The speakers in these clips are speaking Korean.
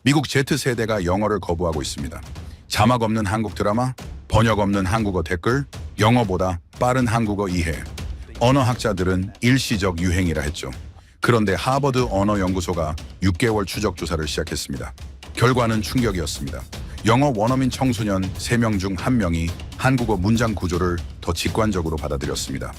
미국 Z세대가 영어를 거부하고 있습니다. 자막 없는 한국 드라마, 번역 없는 한국어 댓글, 영어보다 빠른 한국어 이해. 언어학자들은 일시적 유행이라 했죠. 그런데 하버드 언어연구소가 6개월 추적 조사를 시작했습니다. 결과는 충격이었습니다. 영어 원어민 청소년 3명 중 1명이 한국어 문장 구조를 더 직관적으로 받아들였습니다.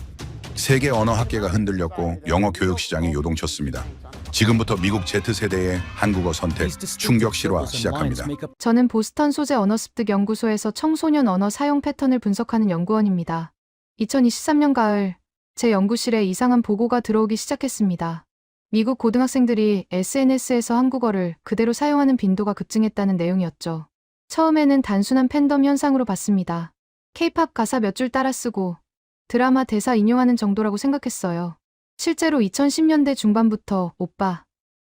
세계 언어학계가 흔들렸고 영어 교육 시장이 요동쳤습니다. 지금부터 미국 Z세대의 한국어 선택 충격 실화 시작합니다. 저는 보스턴 소재 언어습득 연구소에서 청소년 언어 사용 패턴을 분석하는 연구원입니다. 2023년 가을, 제 연구실에 이상한 보고가 들어오기 시작했습니다. 미국 고등학생들이 SNS에서 한국어를 그대로 사용하는 빈도가 급증했다는 내용이었죠. 처음에는 단순한 팬덤 현상으로 봤습니다. K-팝 가사 몇 줄 따라 쓰고 드라마 대사 인용하는 정도라고 생각했어요. 실제로 2010년대 중반부터 오빠,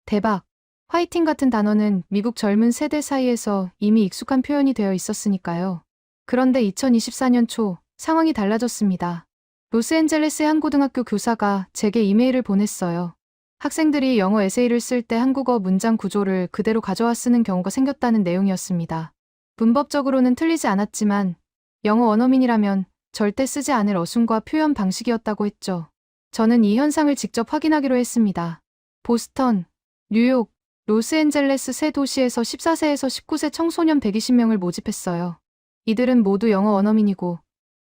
대박, 화이팅 같은 단어는 미국 젊은 세대 사이에서 이미 익숙한 표현이 되어 있었으니까요. 그런데 2024년 초 상황이 달라졌습니다. 로스앤젤레스의 한 고등학교 교사가 제게 이메일을 보냈어요. 학생들이 영어 에세이를 쓸 때 한국어 문장 구조를 그대로 가져와 쓰는 경우가 생겼다는 내용이었습니다. 문법적으로는 틀리지 않았지만 영어 원어민이라면 절대 쓰지 않을 어순과 표현 방식이었다고 했죠. 저는 이 현상을 직접 확인하기로 했습니다. 보스턴, 뉴욕, 로스앤젤레스 세 도시에서 14세에서 19세 청소년 120명을 모집했어요. 이들은 모두 영어 원어민이고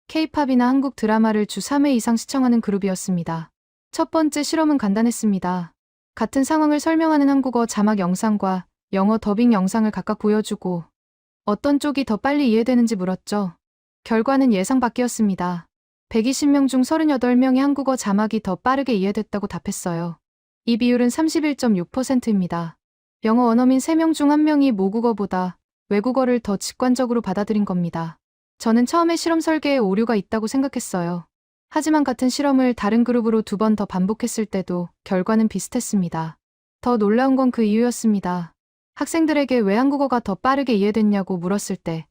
K-팝이나 한국 드라마를 주 3회 이상 시청하는 그룹이었습니다. 첫 번째 실험은 간단했습니다. 같은 상황을 설명하는 한국어 자막 영상과 영어 더빙 영상을 각각 보여주고 어떤 쪽이 더 빨리 이해되는지 물었죠. 결과는 예상 밖이었습니다. 120명 중 38명이 한국어 자막이 더 빠르게 이해됐다고 답했어요. 이 비율은 31.6%입니다. 영어 원어민 3명 중 1명이 모국어보다 외국어를 더 직관적으로 받아들인 겁니다. 저는 처음에 실험 설계에 오류가 있다고 생각했어요. 하지만 같은 실험을 다른 그룹으로 2번 더 반복했을 때도 결과는 비슷했습니다. 더 놀라운 건 그 이유였습니다. 학생들에게 왜 한국어가 더 빠르게 이해됐냐고 물었을 때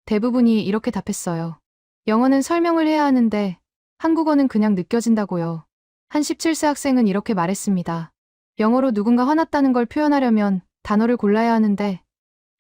대부분이 이렇게 답했어요. 영어는 설명을 해야 하는데 한국어는 그냥 느껴진다고요. 한 17세 학생은 이렇게 말했습니다. 영어로 누군가 화났다는 걸 표현하려면 단어를 골라야 하는데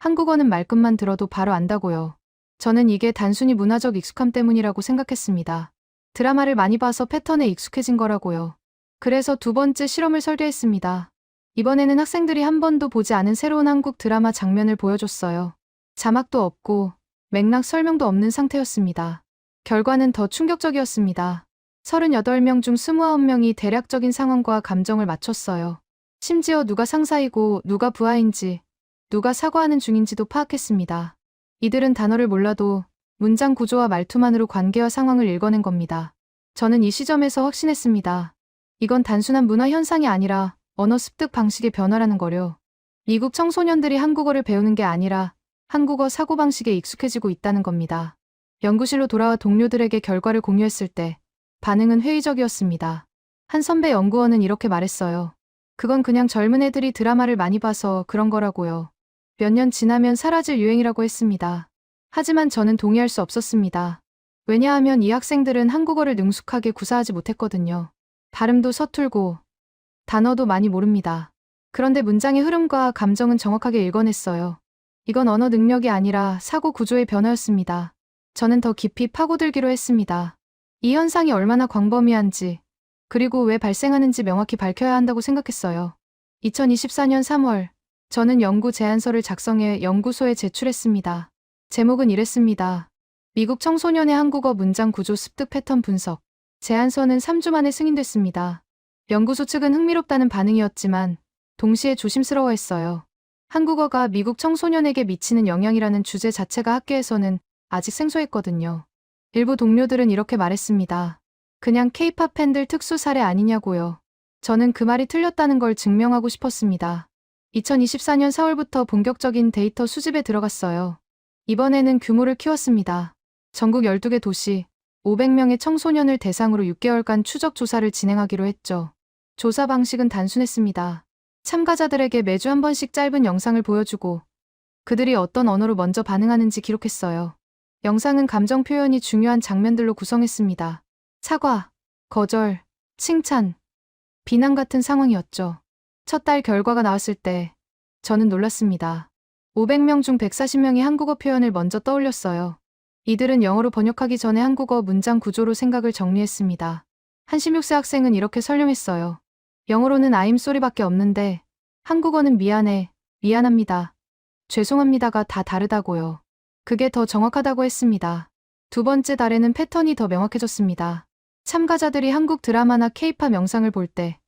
한국어는 말끝만 들어도 바로 안다고요. 저는 이게 단순히 문화적 익숙함 때문이라고 생각했습니다. 드라마를 많이 봐서 패턴에 익숙해진 거라고요. 그래서 2번째 실험을 설계했습니다. 이번에는 학생들이 한 번도 보지 않은 새로운 한국 드라마 장면을 보여줬어요. 자막도 없고 맥락 설명도 없는 상태였습니다. 결과는 더 충격적이었습니다. 38명 중 29명이 대략적인 상황과 감정을 맞췄어요. 심지어 누가 상사이고 누가 부하인지, 누가 사과하는 중인지도 파악했습니다. 이들은 단어를 몰라도 문장 구조와 말투만으로 관계와 상황을 읽어낸 겁니다. 저는 이 시점에서 확신했습니다. 이건 단순한 문화 현상이 아니라 언어 습득 방식의 변화라는 거려. 미국 청소년들이 한국어를 배우는 게 아니라 한국어 사고방식에 익숙해지고 있다는 겁니다. 연구실로 돌아와 동료들에게 결과를 공유했을 때 반응은 회의적이었습니다. 한 선배 연구원은 이렇게 말했어요. 그건 그냥 젊은 애들이 드라마를 많이 봐서 그런 거라고요. 몇 년 지나면 사라질 유행이라고 했습니다. 하지만 저는 동의할 수 없었습니다. 왜냐하면 이 학생들은 한국어를 능숙하게 구사하지 못했거든요. 발음도 서툴고 단어도 많이 모릅니다. 그런데 문장의 흐름과 감정은 정확하게 읽어냈어요. 이건 언어 능력이 아니라 사고 구조의 변화였습니다. 저는 더 깊이 파고들기로 했습니다. 이 현상이 얼마나 광범위한지, 그리고 왜 발생하는지 명확히 밝혀야 한다고 생각했어요. 2024년 3월, 저는 연구 제안서를 작성해 연구소에 제출했습니다. 제목은 이랬습니다. 미국 청소년의 한국어 문장 구조 습득 패턴 분석. 제안서는 3주 만에 승인됐습니다. 연구소 측은 흥미롭다는 반응이었지만 동시에 조심스러워했어요. 한국어가 미국 청소년에게 미치는 영향이라는 주제 자체가 학계에서는 아직 생소했거든요. 일부 동료들은 이렇게 말했습니다. 그냥 K-팝 팬들 특수 사례 아니냐고요. 저는 그 말이 틀렸다는 걸 증명하고 싶었습니다. 2024년 4월부터 본격적인 데이터 수집에 들어갔어요. 이번에는 규모를 키웠습니다. 전국 12개 도시, 500명의 청소년을 대상으로 6개월간 추적 조사를 진행하기로 했죠. 조사 방식은 단순했습니다. 참가자들에게 매주 한 번씩 짧은 영상을 보여주고 그들이 어떤 언어로 먼저 반응하는지 기록했어요. 영상은 감정 표현이 중요한 장면들로 구성했습니다. 사과, 거절, 칭찬, 비난 같은 상황이었죠. 첫 달 결과가 나왔을 때 저는 놀랐습니다. 500명 중 140명이 한국어 표현을 먼저 떠올렸어요. 이들은 영어로 번역하기 전에 한국어 문장 구조로 생각을 정리했습니다. 한 16세 학생은 이렇게 설명했어요. 영어로는 I'm sorry밖에 없는데 한국어는 미안해, 미안합니다, 죄송합니다가 다 다르다고요. 그게 더 정확하다고 했습니다. 두 번째 달에는 패턴이 더 명확해졌습니다. 참가자들이 한국 드라마나 K-팝 영상을 볼 때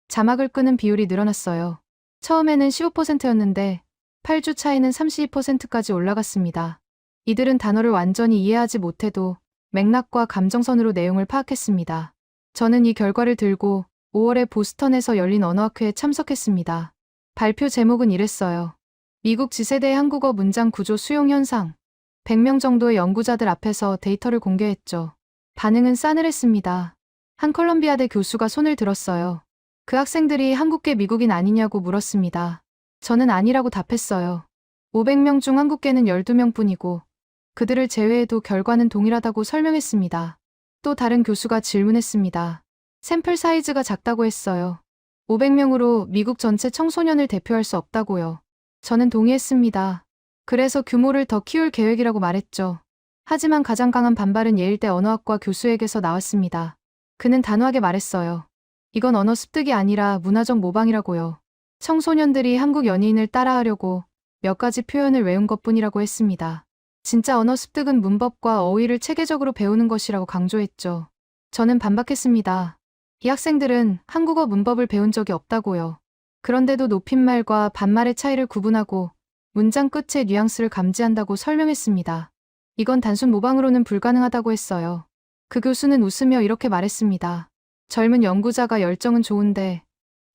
자막을 끄는 비율이 늘어났어요. 처음에는 15%였는데 8주 차이는 32%까지 올라갔습니다. 이들은 단어를 완전히 이해하지 못해도 맥락과 감정선으로 내용을 파악했습니다. 저는 이 결과를 들고 5월에 보스턴에서 열린 언어학회에 참석했습니다. 발표 제목은 이랬어요. 미국 지세대 한국어 문장 구조 수용 현상. 100명 정도의 연구자들 앞에서 데이터를 공개했죠. 반응은 싸늘했습니다. 한 컬럼비아대 교수가 손을 들었어요. 그 학생들이 한국계 미국인 아니냐고 물었습니다. 저는 아니라고 답했어요. 500명 중 한국계는 12명 뿐이고 그들을 제외해도 결과는 동일하다고 설명했습니다. 또 다른 교수가 질문했습니다. 샘플 사이즈가 작다고 했어요. 500명으로 미국 전체 청소년을 대표할 수 없다고요. 저는 동의했습니다. 그래서 규모를 더 키울 계획이라고 말했죠. 하지만 가장 강한 반발은 예일대 언어학과 교수에게서 나왔습니다. 그는 단호하게 말했어요. 이건 언어 습득이 아니라 문화적 모방이라고요. 청소년들이 한국 연예인을 따라하려고 몇 가지 표현을 외운 것뿐이라고 했습니다. 진짜 언어 습득은 문법과 어휘를 체계적으로 배우는 것이라고 강조했죠. 저는 반박했습니다. 이 학생들은 한국어 문법을 배운 적이 없다고요. 그런데도 높임말과 반말의 차이를 구분하고 문장 끝의 뉘앙스를 감지한다고 설명했습니다. 이건 단순 모방으로는 불가능하다고 했어요. 그 교수는 웃으며 이렇게 말했습니다. 젊은 연구자가 열정은 좋은데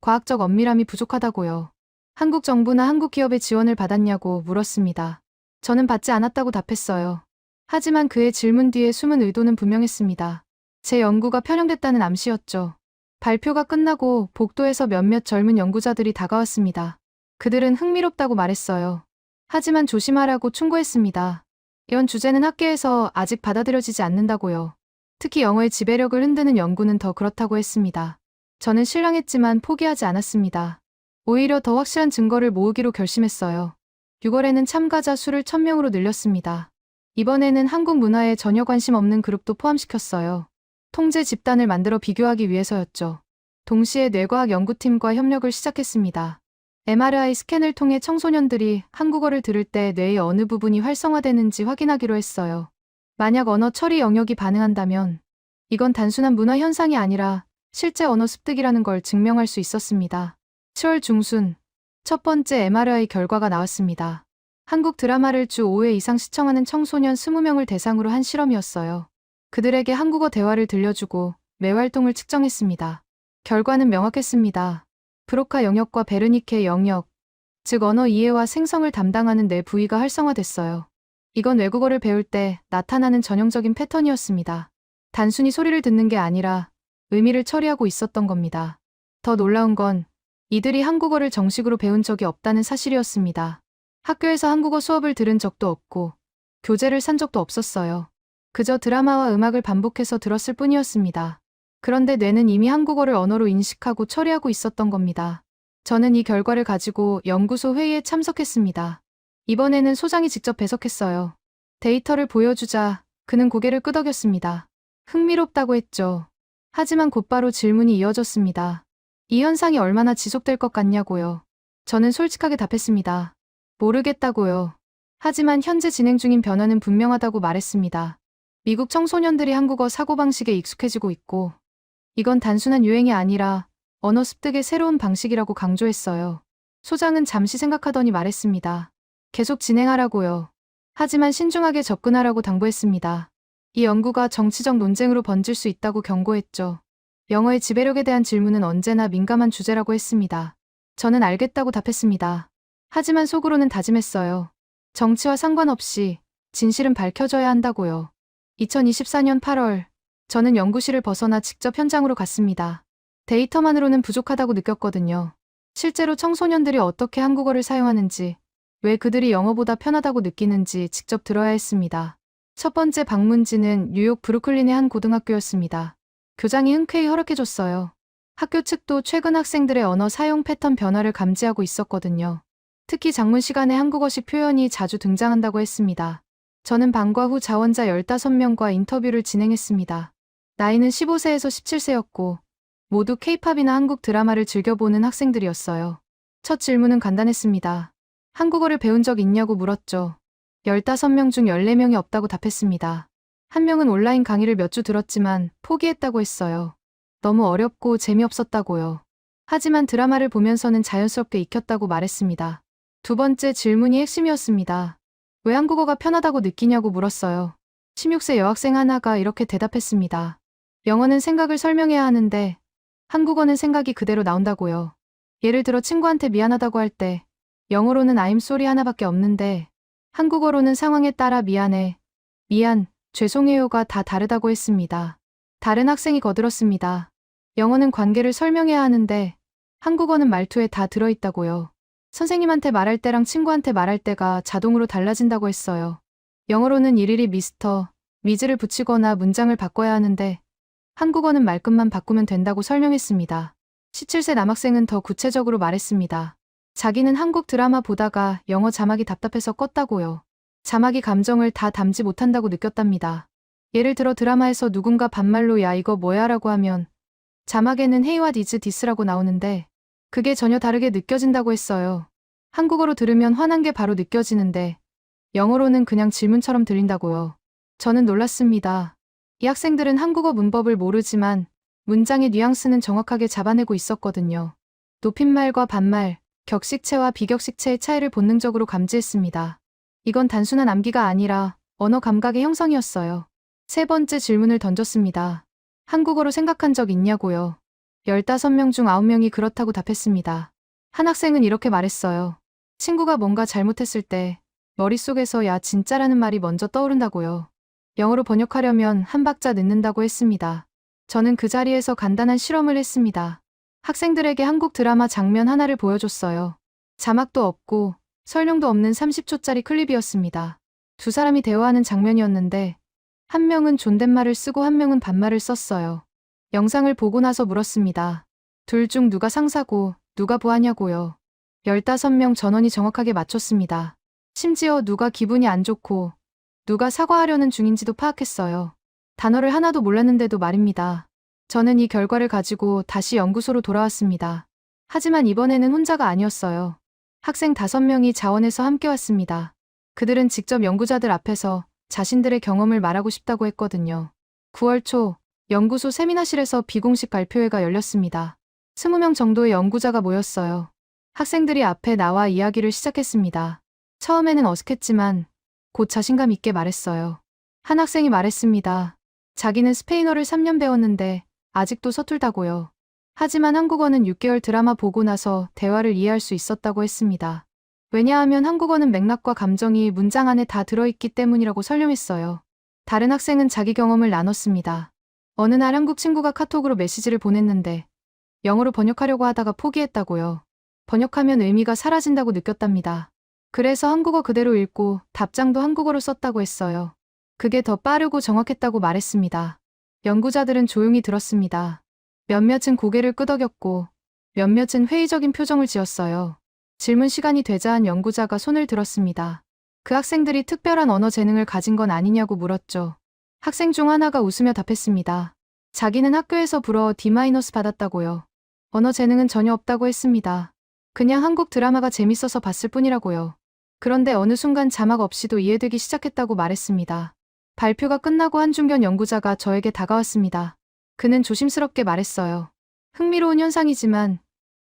과학적 엄밀함이 부족하다고요. 한국 정부나 한국 기업의 지원을 받았냐고 물었습니다. 저는 받지 않았다고 답했어요. 하지만 그의 질문 뒤에 숨은 의도는 분명했습니다. 제 연구가 편향됐다는 암시였죠. 발표가 끝나고 복도에서 몇몇 젊은 연구자들이 다가왔습니다. 그들은 흥미롭다고 말했어요. 하지만 조심하라고 충고했습니다. 이런 주제는 학계에서 아직 받아들여지지 않는다고요. 특히 영어의 지배력을 흔드는 연구는 더 그렇다고 했습니다. 저는 실망했지만 포기하지 않았습니다. 오히려 더 확실한 증거를 모으기로 결심했어요. 6월에는 참가자 수를 1000명으로 늘렸습니다. 이번에는 한국 문화에 전혀 관심 없는 그룹도 포함시켰어요. 통제 집단을 만들어 비교하기 위해서였죠. 동시에 뇌과학 연구팀과 협력을 시작했습니다. MRI 스캔을 통해 청소년들이 한국어를 들을 때 뇌의 어느 부분이 활성화되는지 확인하기로 했어요. 만약 언어 처리 영역이 반응한다면 이건 단순한 문화 현상이 아니라 실제 언어 습득이라는 걸 증명할 수 있었습니다. 7월 중순 첫 번째 MRI 결과가 나왔습니다. 한국 드라마를 주 5회 이상 시청하는 청소년 20명을 대상으로 한 실험이었어요. 그들에게 한국어 대화를 들려주고 뇌활동을 측정했습니다. 결과는 명확했습니다. 브로카 영역과 베르니케 영역, 즉 언어 이해와 생성을 담당하는 뇌 부위가 활성화됐어요. 이건 외국어를 배울 때 나타나는 전형적인 패턴이었습니다. 단순히 소리를 듣는 게 아니라 의미를 처리하고 있었던 겁니다. 더 놀라운 건 이들이 한국어를 정식으로 배운 적이 없다는 사실이었습니다. 학교에서 한국어 수업을 들은 적도 없고 교재를 산 적도 없었어요. 그저 드라마와 음악을 반복해서 들었을 뿐이었습니다. 그런데 뇌는 이미 한국어를 언어로 인식하고 처리하고 있었던 겁니다. 저는 이 결과를 가지고 연구소 회의에 참석했습니다. 이번에는 소장이 직접 배석했어요. 데이터를 보여주자 그는 고개를 끄덕였습니다. 흥미롭다고 했죠. 하지만 곧바로 질문이 이어졌습니다. 이 현상이 얼마나 지속될 것 같냐고요. 저는 솔직하게 답했습니다. 모르겠다고요. 하지만 현재 진행 중인 변화는 분명하다고 말했습니다. 미국 청소년들이 한국어 사고방식에 익숙해지고 있고 이건 단순한 유행이 아니라 언어 습득의 새로운 방식이라고 강조했어요. 소장은 잠시 생각하더니 말했습니다. 계속 진행하라고요. 하지만 신중하게 접근하라고 당부했습니다. 이 연구가 정치적 논쟁으로 번질 수 있다고 경고했죠. 영어의 지배력에 대한 질문은 언제나 민감한 주제라고 했습니다. 저는 알겠다고 답했습니다. 하지만 속으로는 다짐했어요. 정치와 상관없이 진실은 밝혀져야 한다고요. 2024년 8월, 저는 연구실을 벗어나 직접 현장으로 갔습니다. 데이터만으로는 부족하다고 느꼈거든요. 실제로 청소년들이 어떻게 한국어를 사용하는지, 왜 그들이 영어보다 편하다고 느끼는지 직접 들어야 했습니다. 첫 번째 방문지는 뉴욕 브루클린의 한 고등학교였습니다. 교장이 흔쾌히 허락해줬어요. 학교 측도 최근 학생들의 언어 사용 패턴 변화를 감지하고 있었거든요. 특히 작문 시간에 한국어식 표현이 자주 등장한다고 했습니다. 저는 방과 후 자원자 15명과 인터뷰를 진행했습니다. 나이는 15세에서 17세였고 모두 K-팝이나 한국 드라마를 즐겨보는 학생들이었어요. 첫 질문은 간단했습니다. 한국어를 배운 적 있냐고 물었죠. 15명 중 14명이 없다고 답했습니다. 한 명은 온라인 강의를 몇 주 들었지만 포기했다고 했어요. 너무 어렵고 재미없었다고요. 하지만 드라마를 보면서는 자연스럽게 익혔다고 말했습니다. 두 번째 질문이 핵심이었습니다. 왜 한국어가 편하다고 느끼냐고 물었어요. 16세 여학생 하나가 이렇게 대답했습니다. 영어는 생각을 설명해야 하는데 한국어는 생각이 그대로 나온다고요. 예를 들어 친구한테 미안하다고 할 때 영어로는 I'm sorry 하나밖에 없는데 한국어로는 상황에 따라 미안해, 미안, 죄송해요가 다 다르다고 했습니다. 다른 학생이 거들었습니다. 영어는 관계를 설명해야 하는데 한국어는 말투에 다 들어있다고요. 선생님한테 말할 때랑 친구한테 말할 때가 자동으로 달라진다고 했어요. 영어로는 일일이 미스터, 미즈를 붙이거나 문장을 바꿔야 하는데 한국어는 말끝만 바꾸면 된다고 설명했습니다. 17세 남학생은 더 구체적으로 말했습니다. 자기는 한국 드라마 보다가 영어 자막이 답답해서 껐다고요. 자막이 감정을 다 담지 못한다고 느꼈답니다. 예를 들어 드라마에서 누군가 반말로 야 이거 뭐야 라고 하면 자막에는 Hey what is this라고 나오는데 그게 전혀 다르게 느껴진다고 했어요. 한국어로 들으면 화난 게 바로 느껴지는데 영어로는 그냥 질문처럼 들린다고요. 저는 놀랐습니다. 이 학생들은 한국어 문법을 모르지만 문장의 뉘앙스는 정확하게 잡아내고 있었거든요. 높임말과 반말, 격식체와 비격식체의 차이를 본능적으로 감지했습니다. 이건 단순한 암기가 아니라 언어 감각의 형성이었어요. 세 번째 질문을 던졌습니다. 한국어로 생각한 적 있냐고요. 15명 중 9명이 그렇다고 답했습니다. 한 학생은 이렇게 말했어요. 친구가 뭔가 잘못했을 때 머릿속에서 야 진짜라는 말이 먼저 떠오른다고요. 영어로 번역하려면 한 박자 늦는다고 했습니다. 저는 그 자리에서 간단한 실험을 했습니다. 학생들에게 한국 드라마 장면 하나를 보여줬어요. 자막도 없고 설명도 없는 30초짜리 클립이었습니다. 두 사람이 대화하는 장면이었는데 한 명은 존댓말을 쓰고 한 명은 반말을 썼어요. 영상을 보고 나서 물었습니다. 둘 중 누가 상사고 누가 부하냐고요. 15명 전원이 정확하게 맞췄습니다. 심지어 누가 기분이 안 좋고 누가 사과하려는 중인지도 파악했어요. 단어를 하나도 몰랐는데도 말입니다. 저는 이 결과를 가지고 다시 연구소로 돌아왔습니다. 하지만 이번에는 혼자가 아니었어요. 학생 5명이 자원해서 함께 왔습니다. 그들은 직접 연구자들 앞에서 자신들의 경험을 말하고 싶다고 했거든요. 9월 초 연구소 세미나실에서 비공식 발표회가 열렸습니다. 20명 정도의 연구자가 모였어요. 학생들이 앞에 나와 이야기를 시작했습니다. 처음에는 어색했지만 곧 자신감 있게 말했어요. 한 학생이 말했습니다. 자기는 스페인어를 3년 배웠는데 아직도 서툴다고요. 하지만 한국어는 6개월 드라마 보고 나서 대화를 이해할 수 있었다고 했습니다. 왜냐하면 한국어는 맥락과 감정이 문장 안에 다 들어있기 때문이라고 설명했어요. 다른 학생은 자기 경험을 나눴습니다. 어느 날 한국 친구가 카톡으로 메시지를 보냈는데 영어로 번역하려고 하다가 포기했다고요. 번역하면 의미가 사라진다고 느꼈답니다. 그래서 한국어 그대로 읽고 답장도 한국어로 썼다고 했어요. 그게 더 빠르고 정확했다고 말했습니다. 연구자들은 조용히 들었습니다. 몇몇은 고개를 끄덕였고 몇몇은 회의적인 표정을 지었어요. 질문 시간이 되자 한 연구자가 손을 들었습니다. 그 학생들이 특별한 언어 재능을 가진 건 아니냐고 물었죠. 학생 중 하나가 웃으며 답했습니다. 자기는 학교에서 불어 D- 받았다고요. 언어 재능은 전혀 없다고 했습니다. 그냥 한국 드라마가 재밌어서 봤을 뿐이라고요. 그런데 어느 순간 자막 없이도 이해되기 시작했다고 말했습니다. 발표가 끝나고 한중견 연구자가 저에게 다가왔습니다. 그는 조심스럽게 말했어요. 흥미로운 현상이지만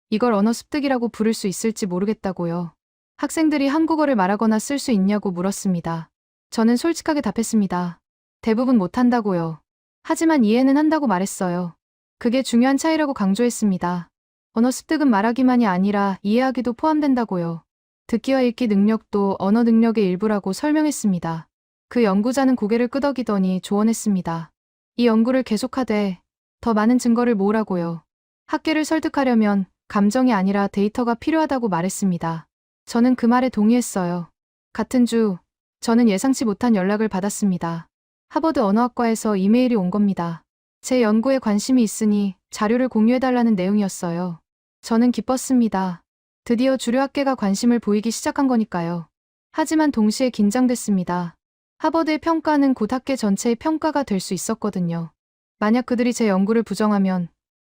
이걸 언어 습득이라고 부를 수 있을지 모르겠다고요. 학생들이 한국어를 말하거나 쓸 수 있냐고 물었습니다. 저는 솔직하게 답했습니다. 대부분 못한다고요. 하지만 이해는 한다고 말했어요. 그게 중요한 차이라고 강조했습니다. 언어 습득은 말하기만이 아니라 이해하기도 포함된다고요. 듣기와 읽기 능력도 언어 능력의 일부라고 설명했습니다. 그 연구자는 고개를 끄덕이더니 조언했습니다. 이 연구를 계속하되 더 많은 증거를 모으라고요. 학계를 설득하려면 감정이 아니라 데이터가 필요하다고 말했습니다. 저는 그 말에 동의했어요. 같은 주, 저는 예상치 못한 연락을 받았습니다. 하버드 언어학과에서 이메일이 온 겁니다. 제 연구에 관심이 있으니 자료를 공유해달라는 내용이었어요. 저는 기뻤습니다. 드디어 주류 학계가 관심을 보이기 시작한 거니까요. 하지만 동시에 긴장됐습니다. 하버드의 평가는 곧 학계 전체의 평가가 될 수 있었거든요. 만약 그들이 제 연구를 부정하면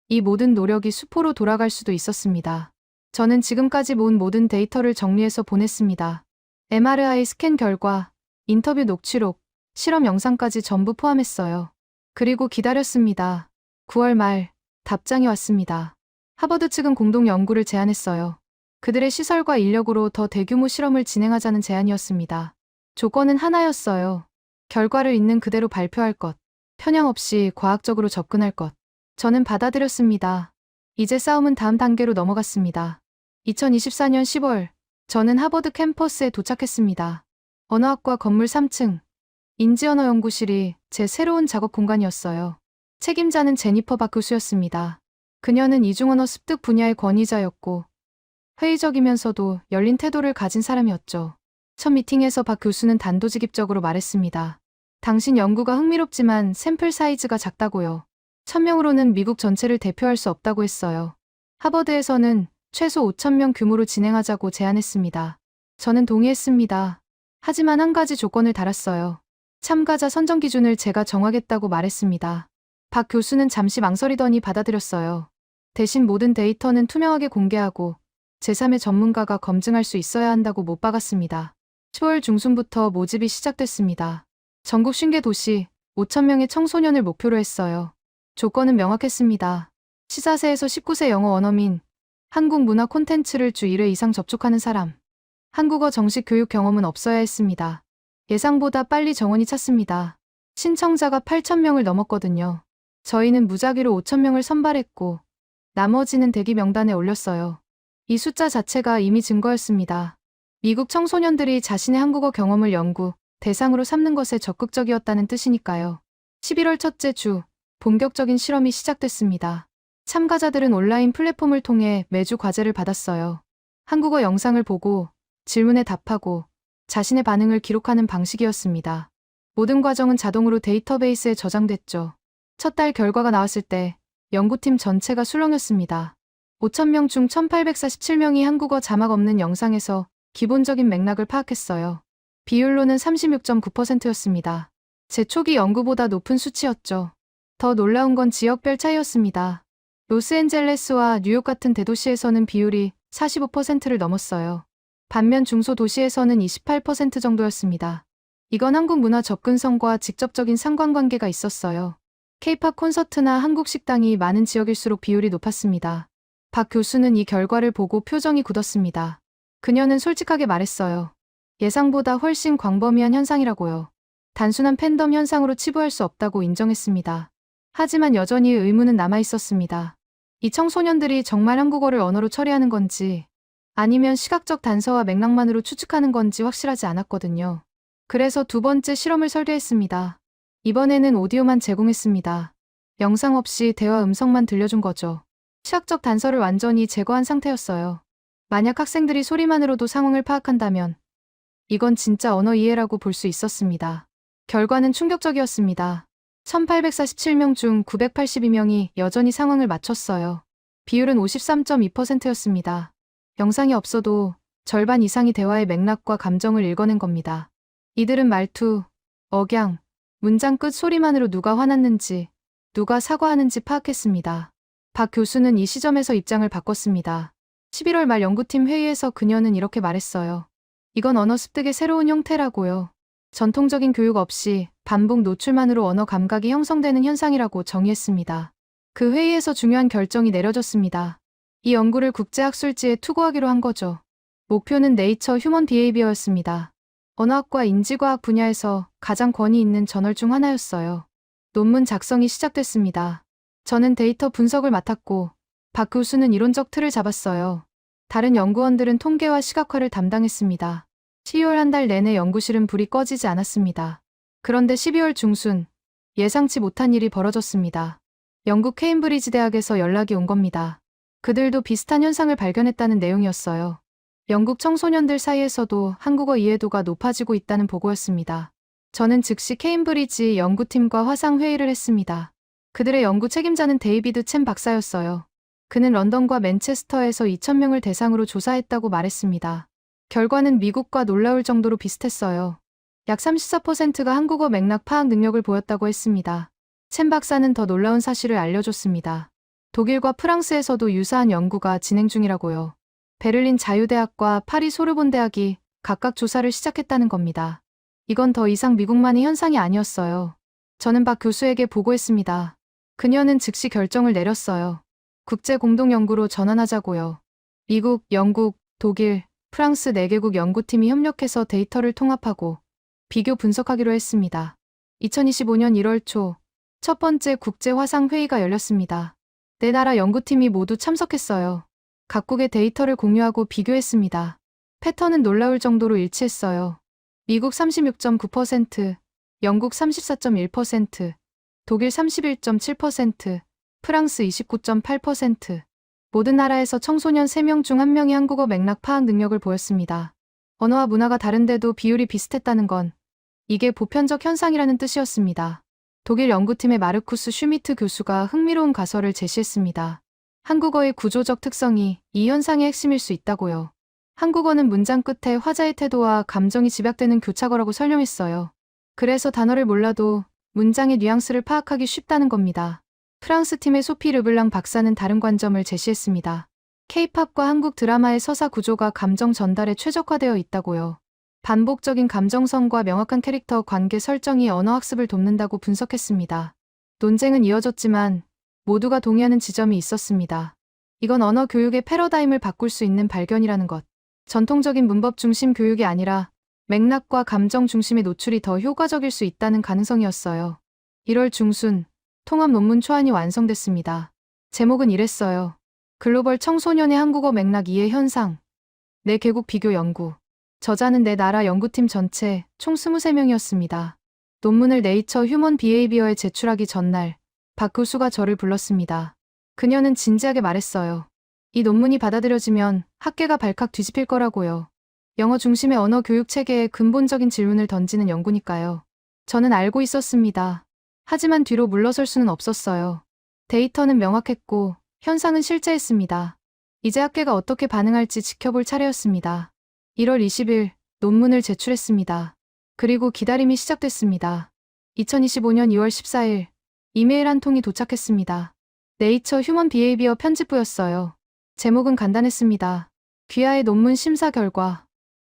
이 모든 노력이 수포로 돌아갈 수도 있었습니다. 저는 지금까지 모은 모든 데이터를 정리해서 보냈습니다. MRI 스캔 결과, 인터뷰 녹취록, 실험 영상까지 전부 포함했어요. 그리고 기다렸습니다. 9월 말 답장이 왔습니다. 하버드 측은 공동 연구를 제안했어요. 그들의 시설과 인력으로 더 대규모 실험을 진행하자는 제안이었습니다. 조건은 하나였어요. 결과를 있는 그대로 발표할 것, 편향 없이 과학적으로 접근할 것. 저는 받아들였습니다. 이제 싸움은 다음 단계로 넘어갔습니다. 2024년 10월, 저는 하버드 캠퍼스에 도착했습니다. 언어학과 건물 3층, 인지언어 연구실이 제 새로운 작업 공간이었어요. 책임자는 제니퍼 박 교수였습니다. 그녀는 이중언어 습득 분야의 권위자였고 회의적이면서도 열린 태도를 가진 사람이었죠. 첫 미팅에서 박 교수는 단도직입적으로 말했습니다. 당신 연구가 흥미롭지만 샘플 사이즈가 작다고요. 1000명으로는 미국 전체를 대표할 수 없다고 했어요. 하버드에서는 최소 5000명 규모로 진행하자고 제안했습니다. 저는 동의했습니다. 하지만 한 가지 조건을 달았어요. 참가자 선정 기준을 제가 정하겠다고 말했습니다. 박 교수는 잠시 망설이더니 받아들였어요. 대신 모든 데이터는 투명하게 공개하고 제3의 전문가가 검증할 수 있어야 한다고 못 박았습니다. 10월 중순부터 모집이 시작됐습니다. 전국 50개 도시 5,000명의 청소년을 목표로 했어요. 조건은 명확했습니다. 시사세에서 19세 영어 원어민, 한국 문화 콘텐츠를 주 1회 이상 접촉하는 사람, 한국어 정식 교육 경험은 없어야 했습니다. 예상보다 빨리 정원이 찼습니다. 신청자가 8,000명을 넘었거든요. 저희는 무작위로 5,000명을 선발했고 나머지는 대기 명단에 올렸어요. 이 숫자 자체가 이미 증거였습니다. 미국 청소년들이 자신의 한국어 경험을 연구 대상으로 삼는 것에 적극적이었다는 뜻이니까요. 11월 첫째 주, 본격적인 실험이 시작됐습니다. 참가자들은 온라인 플랫폼을 통해 매주 과제를 받았어요. 한국어 영상을 보고 질문에 답하고 자신의 반응을 기록하는 방식이었습니다. 모든 과정은 자동으로 데이터베이스에 저장됐죠. 첫 달 결과가 나왔을 때 연구팀 전체가 술렁였습니다. 5,000명 중 1,847명이 한국어 자막 없는 영상에서 기본적인 맥락을 파악했어요. 비율로는 36.9%였습니다. 제 초기 연구보다 높은 수치였죠. 더 놀라운 건 지역별 차이였습니다. 로스앤젤레스와 뉴욕 같은 대도시에서는 비율이 45%를 넘었어요. 반면 중소도시에서는 28% 정도였습니다. 이건 한국 문화 접근성과 직접적인 상관관계가 있었어요. K-팝 콘서트나 한국 식당이 많은 지역일수록 비율이 높았습니다. 박 교수는 이 결과를 보고 표정이 굳었습니다. 그녀는 솔직하게 말했어요. 예상보다 훨씬 광범위한 현상이라고요. 단순한 팬덤 현상으로 치부할 수 없다고 인정했습니다. 하지만 여전히 의문은 남아있었습니다. 이 청소년들이 정말 한국어를 언어로 처리하는 건지 아니면 시각적 단서와 맥락만으로 추측하는 건지 확실하지 않았거든요. 그래서 두 번째 실험을 설계했습니다. 이번에는 오디오만 제공했습니다. 영상 없이 대화 음성만 들려준 거죠. 시각적 단서를 완전히 제거한 상태였어요. 만약 학생들이 소리만으로도 상황을 파악한다면 이건 진짜 언어 이해라고 볼 수 있었습니다. 결과는 충격적이었습니다. 1,847명 중 982명이 여전히 상황을 맞췄어요. 비율은 53.2%였습니다. 영상이 없어도 절반 이상이 대화의 맥락과 감정을 읽어낸 겁니다. 이들은 말투, 억양, 문장 끝 소리만으로 누가 화났는지, 누가 사과하는지 파악했습니다. 박 교수는 이 시점에서 입장을 바꿨습니다. 11월 말 연구팀 회의에서 그녀는 이렇게 말했어요. 이건 언어 습득의 새로운 형태라고요. 전통적인 교육 없이 반복 노출만으로 언어 감각이 형성되는 현상이라고 정의했습니다. 그 회의에서 중요한 결정이 내려졌습니다. 이 연구를 국제학술지에 투고하기로 한 거죠. 목표는 네이처 휴먼 비헤이비어였습니다. 언어학과 인지과학 분야에서 가장 권위 있는 저널 중 하나였어요. 논문 작성이 시작됐습니다. 저는 데이터 분석을 맡았고 박 교수는 이론적 틀을 잡았어요. 다른 연구원들은 통계와 시각화를 담당했습니다. 12월 한 달 내내 연구실은 불이 꺼지지 않았습니다. 그런데 12월 중순, 예상치 못한 일이 벌어졌습니다. 영국 케임브리지 대학에서 연락이 온 겁니다. 그들도 비슷한 현상을 발견했다는 내용이었어요. 영국 청소년들 사이에서도 한국어 이해도가 높아지고 있다는 보고였습니다. 저는 즉시 케임브리지 연구팀과 화상 회의를 했습니다. 그들의 연구 책임자는 데이비드 첸 박사였어요. 그는 런던과 맨체스터에서 2,000명을 대상으로 조사했다고 말했습니다. 결과는 미국과 놀라울 정도로 비슷했어요. 약 34%가 한국어 맥락 파악 능력을 보였다고 했습니다. 첸 박사는 더 놀라운 사실을 알려줬습니다. 독일과 프랑스에서도 유사한 연구가 진행 중이라고요. 베를린 자유대학과 파리 소르본 대학이 각각 조사를 시작했다는 겁니다. 이건 더 이상 미국만의 현상이 아니었어요. 저는 박 교수에게 보고했습니다. 그녀는 즉시 결정을 내렸어요. 국제 공동 연구로 전환하자고요. 미국, 영국, 독일, 프랑스 4개국 연구팀이 협력해서 데이터를 통합하고 비교 분석하기로 했습니다. 2025년 1월 초 첫 번째 국제 화상 회의가 열렸습니다. 4나라 연구팀이 모두 참석했어요. 각국의 데이터를 공유하고 비교했습니다. 패턴은 놀라울 정도로 일치했어요. 미국 36.9%, 영국 34.1%, 독일 31.7%, 프랑스 29.8%. 모든 나라에서 청소년 3명 중 1명이 한국어 맥락 파악 능력을 보였습니다. 언어와 문화가 다른데도 비율이 비슷했다는 건 이게 보편적 현상이라는 뜻이었습니다. 독일 연구팀의 마르쿠스 슈미트 교수가 흥미로운 가설을 제시했습니다. 한국어의 구조적 특성이 이 현상의 핵심일 수 있다고요. 한국어는 문장 끝에 화자의 태도와 감정이 집약되는 교차어라고 설명했어요. 그래서 단어를 몰라도 문장의 뉘앙스를 파악하기 쉽다는 겁니다. 프랑스 팀의 소피 르블랑 박사는 다른 관점을 제시했습니다. K-팝과 한국 드라마의 서사 구조가 감정 전달에 최적화되어 있다고요. 반복적인 감정선과 명확한 캐릭터 관계 설정이 언어 학습을 돕는다고 분석했습니다. 논쟁은 이어졌지만 모두가 동의하는 지점이 있었습니다. 이건 언어 교육의 패러다임을 바꿀 수 있는 발견이라는 것. 전통적인 문법 중심 교육이 아니라 맥락과 감정 중심의 노출이 더 효과적일 수 있다는 가능성이었어요. 1월 중순 통합 논문 초안이 완성됐습니다. 제목은 이랬어요. 글로벌 청소년의 한국어 맥락 이해 현상. 4개국 비교 연구. 저자는 4나라 연구팀 전체 총 23명이었습니다. 논문을 네이처 휴먼 비헤이비어에 제출하기 전날 박 교수가 저를 불렀습니다. 그녀는 진지하게 말했어요. 이 논문이 받아들여지면 학계가 발칵 뒤집힐 거라고요. 영어 중심의 언어 교육 체계에 근본적인 질문을 던지는 연구니까요. 저는 알고 있었습니다. 하지만 뒤로 물러설 수는 없었어요. 데이터는 명확했고 현상은 실제했습니다. 이제 학계가 어떻게 반응할지 지켜볼 차례였습니다. 1월 20일 논문을 제출했습니다. 그리고 기다림이 시작됐습니다. 2025년 2월 14일 이메일 한 통이 도착했습니다. 네이처 휴먼 비헤이비어 편집부였어요. 제목은 간단했습니다. 귀하의 논문 심사 결과.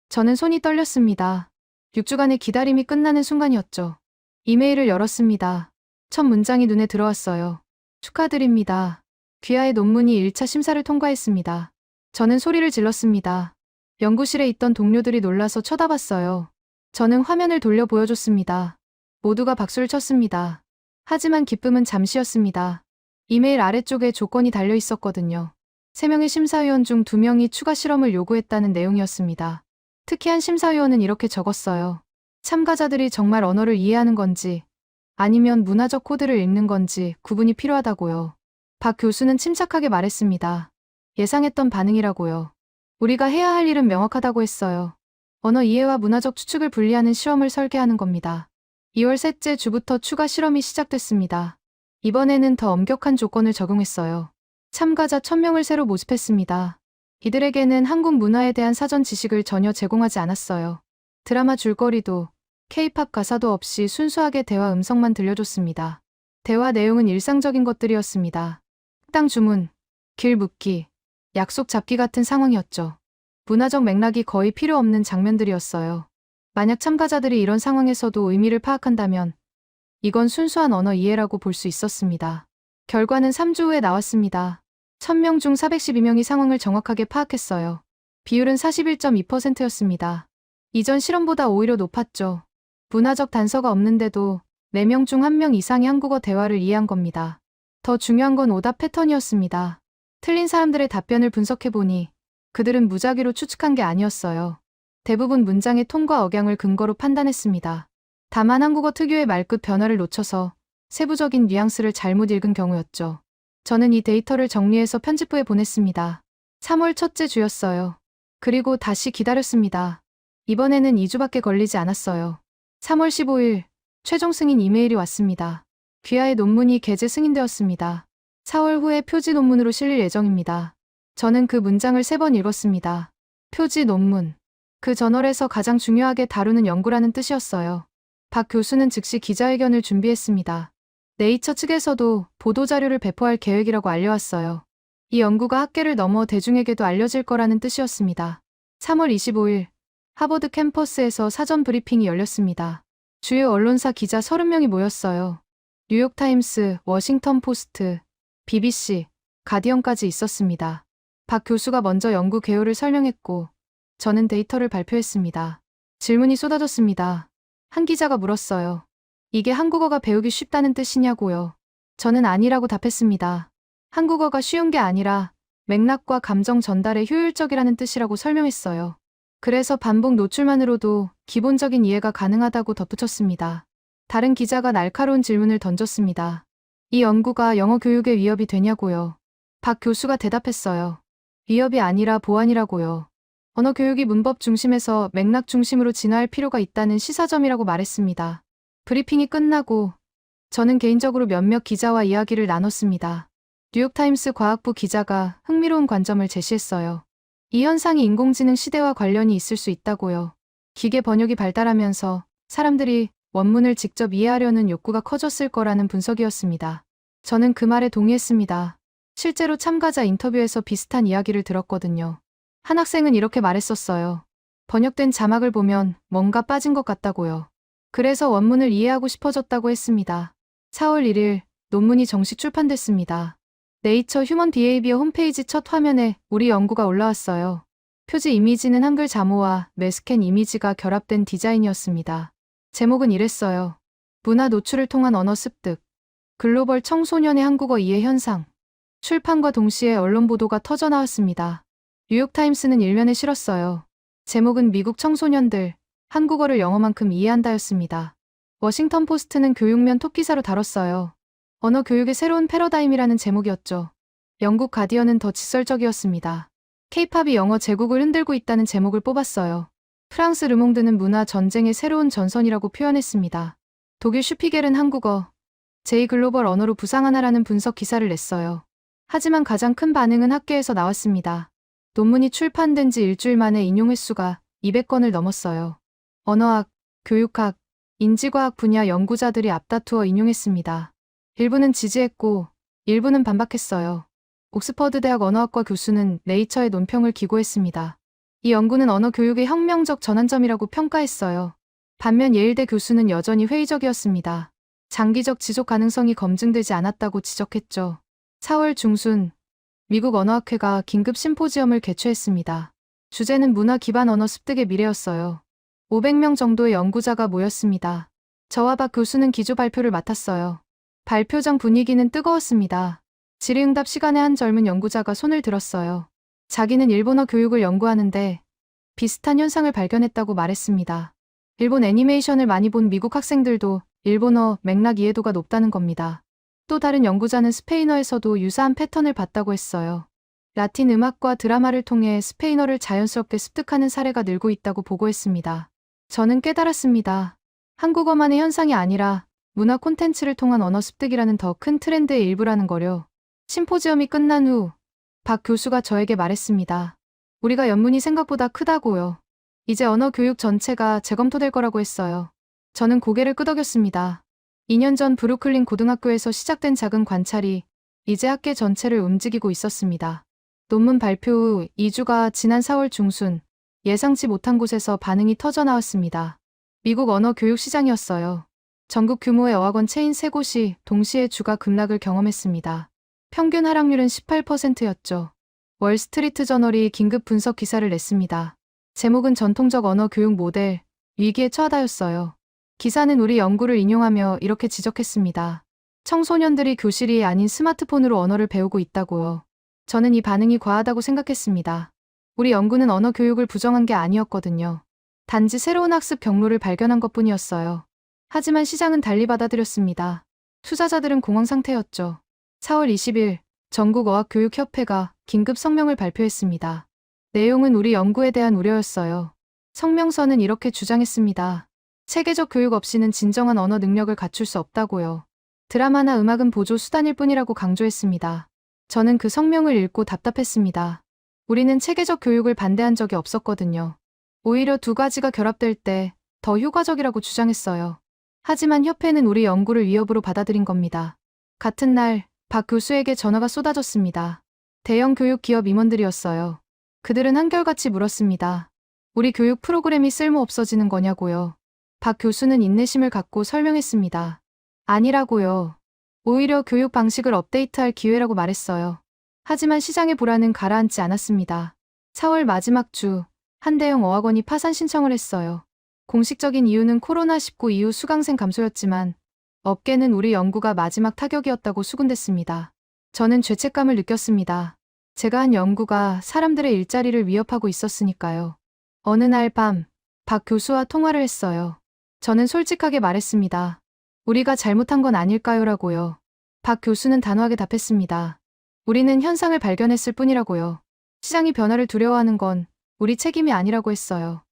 저는 손이 떨렸습니다. 6주간의 기다림이 끝나는 순간이었죠. 이메일을 열었습니다. 첫 문장이 눈에 들어왔어요. 축하드립니다. 귀하의 논문이 1차 심사를 통과했습니다. 저는 소리를 질렀습니다. 연구실에 있던 동료들이 놀라서 쳐다봤어요. 저는 화면을 돌려 보여줬습니다. 모두가 박수를 쳤습니다. 하지만 기쁨은 잠시였습니다. 이메일 아래쪽에 조건이 달려 있었거든요. 3명의 심사위원 중 2명이 추가 실험을 요구했다는 내용이었습니다. 특히 한 심사위원은 이렇게 적었어요. 참가자들이 정말 언어를 이해하는 건지 아니면 문화적 코드를 읽는 건지 구분이 필요하다고요. 박 교수는 침착하게 말했습니다. 예상했던 반응이라고요. 우리가 해야 할 일은 명확하다고 했어요. 언어 이해와 문화적 추측을 분리하는 실험을 설계하는 겁니다. 2월 셋째 주부터 추가 실험이 시작됐습니다. 이번에는 더 엄격한 조건을 적용했어요. 참가자 1,000명을 새로 모집했습니다. 이들에게는 한국 문화에 대한 사전 지식을 전혀 제공하지 않았어요. 드라마 줄거리도 K-팝 가사도 없이 순수하게 대화 음성만 들려줬습니다. 대화 내용은 일상적인 것들이었습니다. 식당 주문, 길 묻기, 약속 잡기 같은 상황이었죠. 문화적 맥락이 거의 필요 없는 장면들이었어요. 만약 참가자들이 이런 상황에서도 의미를 파악한다면 이건 순수한 언어 이해라고 볼 수 있었습니다. 결과는 3주 후에 나왔습니다. 1,000명 중 412명이 상황을 정확하게 파악했어요. 비율은 41.2%였습니다. 이전 실험보다 오히려 높았죠. 문화적 단서가 없는데도 4명 중 1명 이상이 한국어 대화를 이해한 겁니다. 더 중요한 건 오답 패턴이었습니다. 틀린 사람들의 답변을 분석해보니 그들은 무작위로 추측한 게 아니었어요. 대부분 문장의 톤과 억양을 근거로 판단했습니다. 다만 한국어 특유의 말끝 변화를 놓쳐서 세부적인 뉘앙스를 잘못 읽은 경우였죠. 저는 이 데이터를 정리해서 편집부에 보냈습니다. 3월 첫째 주였어요. 그리고 다시 기다렸습니다. 이번에는 2주밖에 걸리지 않았어요. 3월 15일 최종 승인 이메일이 왔습니다. 귀하의 논문이 게재 승인되었습니다. 4월 후에 표지 논문으로 실릴 예정입니다. 저는 그 문장을 3번 읽었습니다. 표지 논문. 그 저널에서 가장 중요하게 다루는 연구라는 뜻이었어요. 박 교수는 즉시 기자회견을 준비했습니다. 네이처 측에서도 보도자료를 배포할 계획이라고 알려왔어요. 이 연구가 학계를 넘어 대중에게도 알려질 거라는 뜻이었습니다. 3월 25일 하버드 캠퍼스에서 사전 브리핑이 열렸습니다. 주요 언론사 기자 30명이 모였어요. 뉴욕타임스, 워싱턴 포스트, BBC, 가디언까지 있었습니다. 박 교수가 먼저 연구 개요를 설명했고 저는 데이터를 발표했습니다. 질문이 쏟아졌습니다. 한 기자가 물었어요. 이게 한국어가 배우기 쉽다는 뜻이냐고요. 저는 아니라고 답했습니다. 한국어가 쉬운 게 아니라 맥락과 감정 전달에 효율적이라는 뜻이라고 설명했어요. 그래서 반복 노출만으로도 기본적인 이해가 가능하다고 덧붙였습니다. 다른 기자가 날카로운 질문을 던졌습니다. 이 연구가 영어 교육에 위협이 되냐고요. 박 교수가 대답했어요. 위협이 아니라 보완이라고요. 언어 교육이 문법 중심에서 맥락 중심으로 진화할 필요가 있다는 시사점이라고 말했습니다. 브리핑이 끝나고 저는 개인적으로 몇몇 기자와 이야기를 나눴습니다. 뉴욕타임스 과학부 기자가 흥미로운 관점을 제시했어요. 이 현상이 인공지능 시대와 관련이 있을 수 있다고요. 기계 번역이 발달하면서 사람들이 원문을 직접 이해하려는 욕구가 커졌을 거라는 분석이었습니다. 저는 그 말에 동의했습니다. 실제로 참가자 인터뷰에서 비슷한 이야기를 들었거든요. 한 학생은 이렇게 말했었어요. 번역된 자막을 보면 뭔가 빠진 것 같다고요. 그래서 원문을 이해하고 싶어졌다고 했습니다. 4월 1일 논문이 정식 출판됐습니다. 네이처 휴먼 비헤이비어 홈페이지 첫 화면에 우리 연구가 올라왔어요. 표지 이미지는 한글 자모와 매스캔 이미지가 결합된 디자인이었습니다. 제목은 이랬어요. 문화 노출을 통한 언어 습득. 글로벌 청소년의 한국어 이해 현상. 출판과 동시에 언론 보도가 터져나왔습니다. 뉴욕타임스는 일면에 실었어요. 제목은 미국 청소년들, 한국어를 영어만큼 이해한다였습니다. 워싱턴 포스트는 교육면 톱기사로 다뤘어요. 언어 교육의 새로운 패러다임이라는 제목이었죠. 영국 가디언은 더 직설적이었습니다. K-팝이 영어 제국을 흔들고 있다는 제목을 뽑았어요. 프랑스 르몽드는 문화 전쟁의 새로운 전선이라고 표현했습니다. 독일 슈피겔은 한국어, 제2글로벌 언어로 부상하나라는 분석 기사를 냈어요. 하지만 가장 큰 반응은 학계에서 나왔습니다. 논문이 출판된 지 일주일 만에 인용 횟수가 200건을 넘었어요. 언어학, 교육학, 인지과학 분야 연구자들이 앞다투어 인용했습니다. 일부는 지지했고 일부는 반박했어요. 옥스퍼드 대학 언어학과 교수는 네이처의 논평을 기고했습니다. 이 연구는 언어 교육의 혁명적 전환점이라고 평가했어요. 반면 예일대 교수는 여전히 회의적이었습니다. 장기적 지속 가능성이 검증되지 않았다고 지적했죠. 4월 중순 미국 언어학회가 긴급 심포지엄을 개최했습니다. 주제는 문화 기반 언어 습득의 미래였어요. 500명 정도의 연구자가 모였습니다. 저와 박 교수는 기조 발표를 맡았어요. 발표장 분위기는 뜨거웠습니다. 질의응답 시간에 한 젊은 연구자가 손을 들었어요. 자기는 일본어 교육을 연구하는데 비슷한 현상을 발견했다고 말했습니다. 일본 애니메이션을 많이 본 미국 학생들도 일본어 맥락 이해도가 높다는 겁니다. 또 다른 연구자는 스페인어에서도 유사한 패턴을 봤다고 했어요. 라틴 음악과 드라마를 통해 스페인어를 자연스럽게 습득하는 사례가 늘고 있다고 보고했습니다. 저는 깨달았습니다. 한국어만의 현상이 아니라 문화 콘텐츠를 통한 언어 습득이라는 더 큰 트렌드의 일부라는 거요. 심포지엄이 끝난 후 박 교수가 저에게 말했습니다. 우리가 연문이 생각보다 크다고요. 이제 언어 교육 전체가 재검토될 거라고 했어요. 저는 고개를 끄덕였습니다. 2년 전 브루클린 고등학교에서 시작된 작은 관찰이 이제 학계 전체를 움직이고 있었습니다. 논문 발표 후 2주가 지난 4월 중순 예상치 못한 곳에서 반응이 터져나왔습니다. 미국 언어 교육 시장이었어요. 전국 규모의 어학원 체인 3곳이 동시에 주가 급락을 경험했습니다. 평균 하락률은 18%였죠. 월스트리트 저널이 긴급 분석 기사를 냈습니다. 제목은 전통적 언어 교육 모델, 위기에 처하다였어요. 기사는 우리 연구를 인용하며 이렇게 지적했습니다. 청소년들이 교실이 아닌 스마트폰으로 언어를 배우고 있다고요. 저는 이 반응이 과하다고 생각했습니다. 우리 연구는 언어 교육을 부정한 게 아니었거든요. 단지 새로운 학습 경로를 발견한 것뿐이었어요. 하지만 시장은 달리 받아들였습니다. 투자자들은 공황 상태였죠. 4월 20일 전국어학교육협회가 긴급 성명을 발표했습니다. 내용은 우리 연구에 대한 우려였어요. 성명서는 이렇게 주장했습니다. 체계적 교육 없이는 진정한 언어 능력을 갖출 수 없다고요. 드라마나 음악은 보조 수단일 뿐이라고 강조했습니다. 저는 그 성명을 읽고 답답했습니다. 우리는 체계적 교육을 반대한 적이 없었거든요. 오히려 두 가지가 결합될 때 더 효과적이라고 주장했어요. 하지만 협회는 우리 연구를 위협으로 받아들인 겁니다. 같은 날, 박 교수에게 전화가 쏟아졌습니다. 대형 교육 기업 임원들이었어요. 그들은 한결같이 물었습니다. 우리 교육 프로그램이 쓸모 없어지는 거냐고요. 박 교수는 인내심을 갖고 설명했습니다. 아니라고요. 오히려 교육 방식을 업데이트할 기회라고 말했어요. 하지만 시장의 불안은 가라앉지 않았습니다. 4월 마지막 주, 한 대형 어학원이 파산 신청을 했어요. 공식적인 이유는 코로나19 이후 수강생 감소였지만 업계는 우리 연구가 마지막 타격이었다고 수군댔습니다. 저는 죄책감을 느꼈습니다. 제가 한 연구가 사람들의 일자리를 위협하고 있었으니까요. 어느 날 밤, 박 교수와 통화를 했어요. 저는 솔직하게 말했습니다. 우리가 잘못한 건 아닐까요라고요. 박 교수는 단호하게 답했습니다. 우리는 현상을 발견했을 뿐이라고요. 시장이 변화를 두려워하는 건 우리 책임이 아니라고 했어요.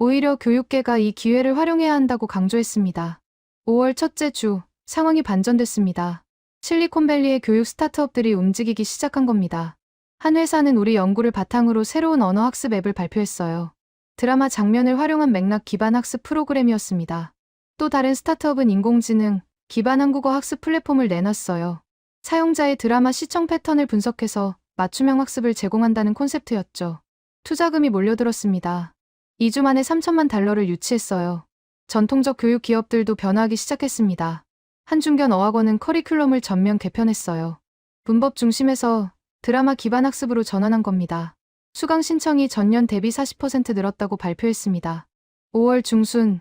오히려 교육계가 이 기회를 활용해야 한다고 강조했습니다. 5월 첫째 주, 상황이 반전됐습니다. 실리콘밸리의 교육 스타트업들이 움직이기 시작한 겁니다. 한 회사는 우리 연구를 바탕으로 새로운 언어 학습 앱을 발표했어요. 드라마 장면을 활용한 맥락 기반 학습 프로그램이었습니다. 또 다른 스타트업은 인공지능 기반 한국어 학습 플랫폼을 내놨어요. 사용자의 드라마 시청 패턴을 분석해서 맞춤형 학습을 제공한다는 콘셉트였죠. 투자금이 몰려들었습니다. 2주 만에 3천만 달러를 유치했어요. 전통적 교육 기업들도 변화하기 시작했습니다. 한중견 어학원은 커리큘럼을 전면 개편했어요. 문법 중심에서 드라마 기반 학습으로 전환한 겁니다. 수강 신청이 전년 대비 40% 늘었다고 발표했습니다. 5월 중순,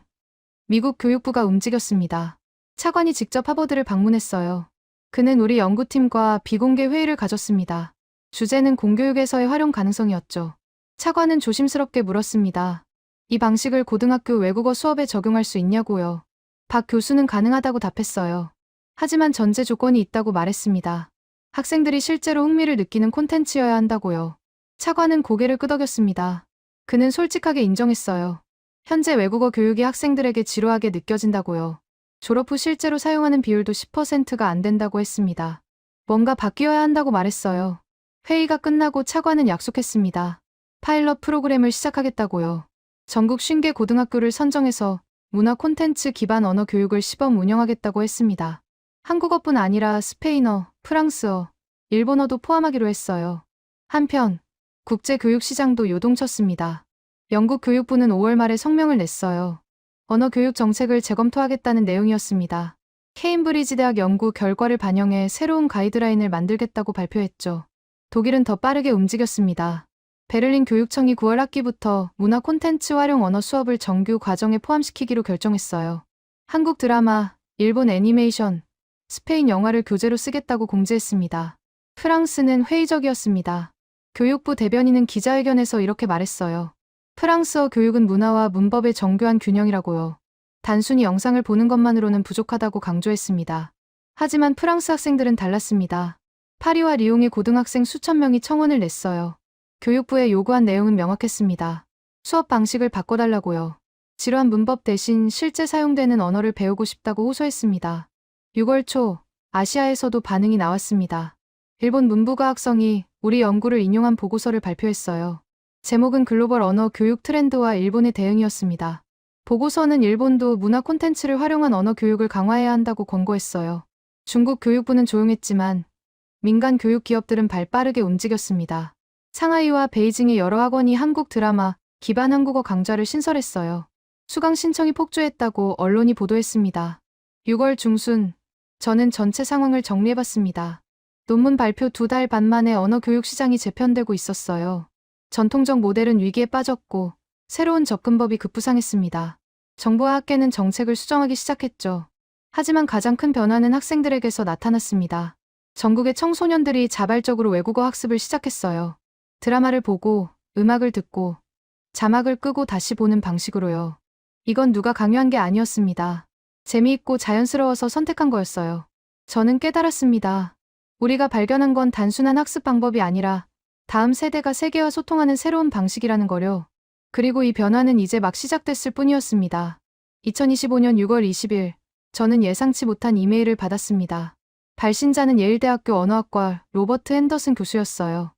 미국 교육부가 움직였습니다. 차관이 직접 하버드를 방문했어요. 그는 우리 연구팀과 비공개 회의를 가졌습니다. 주제는 공교육에서의 활용 가능성이었죠. 차관은 조심스럽게 물었습니다. 이 방식을 고등학교 외국어 수업에 적용할 수 있냐고요. 박 교수는 가능하다고 답했어요. 하지만 전제 조건이 있다고 말했습니다. 학생들이 실제로 흥미를 느끼는 콘텐츠여야 한다고요. 차관은 고개를 끄덕였습니다. 그는 솔직하게 인정했어요. 현재 외국어 교육이 학생들에게 지루하게 느껴진다고요. 졸업 후 실제로 사용하는 비율도 10%가 안 된다고 했습니다. 뭔가 바뀌어야 한다고 말했어요. 회의가 끝나고 차관은 약속했습니다. 파일럿 프로그램을 시작하겠다고요. 전국 50개 고등학교를 선정해서 문화 콘텐츠 기반 언어 교육을 시범 운영하겠다고 했습니다. 한국어뿐 아니라 스페인어, 프랑스어, 일본어도 포함하기로 했어요. 한편, 국제교육시장도 요동쳤습니다. 영국 교육부는 5월 말에 성명을 냈어요. 언어 교육 정책을 재검토하겠다는 내용이었습니다. 케임브리지 대학 연구 결과를 반영해 새로운 가이드라인을 만들겠다고 발표했죠. 독일은 더 빠르게 움직였습니다. 베를린 교육청이 9월 학기부터 문화 콘텐츠 활용 언어 수업을 정규 과정에 포함시키기로 결정했어요. 한국 드라마, 일본 애니메이션, 스페인 영화를 교재로 쓰겠다고 공지했습니다. 프랑스는 회의적이었습니다. 교육부 대변인은 기자회견에서 이렇게 말했어요. 프랑스어 교육은 문화와 문법의 정교한 균형이라고요. 단순히 영상을 보는 것만으로는 부족하다고 강조했습니다. 하지만 프랑스 학생들은 달랐습니다. 파리와 리옹의 고등학생 수천 명이 청원을 냈어요. 교육부에 요구한 내용은 명확했습니다. 수업 방식을 바꿔달라고요. 지루한 문법 대신 실제 사용되는 언어를 배우고 싶다고 호소했습니다. 6월 초, 아시아에서도 반응이 나왔습니다. 일본 문부과학성이 우리 연구를 인용한 보고서를 발표했어요. 제목은 글로벌 언어 교육 트렌드와 일본의 대응이었습니다. 보고서는 일본도 문화 콘텐츠를 활용한 언어 교육을 강화해야 한다고 권고했어요. 중국 교육부는 조용했지만 민간 교육 기업들은 발빠르게 움직였습니다. 상하이와 베이징의 여러 학원이 한국 드라마 기반 한국어 강좌를 신설했어요. 수강 신청이 폭주했다고 언론이 보도했습니다. 6월 중순, 저는 전체 상황을 정리해봤습니다. 논문 발표 2달 반 만에 언어 교육 시장이 재편되고 있었어요. 전통적 모델은 위기에 빠졌고 새로운 접근법이 급부상했습니다. 정부와 학계는 정책을 수정하기 시작했죠. 하지만 가장 큰 변화는 학생들에게서 나타났습니다. 전국의 청소년들이 자발적으로 외국어 학습을 시작했어요. 드라마를 보고, 음악을 듣고, 자막을 끄고 다시 보는 방식으로요. 이건 누가 강요한 게 아니었습니다. 재미있고 자연스러워서 선택한 거였어요. 저는 깨달았습니다. 우리가 발견한 건 단순한 학습 방법이 아니라 다음 세대가 세계와 소통하는 새로운 방식이라는 거요. 그리고 이 변화는 이제 막 시작됐을 뿐이었습니다. 2025년 6월 20일, 저는 예상치 못한 이메일을 받았습니다. 발신자는 예일대학교 언어학과 로버트 핸더슨 교수였어요.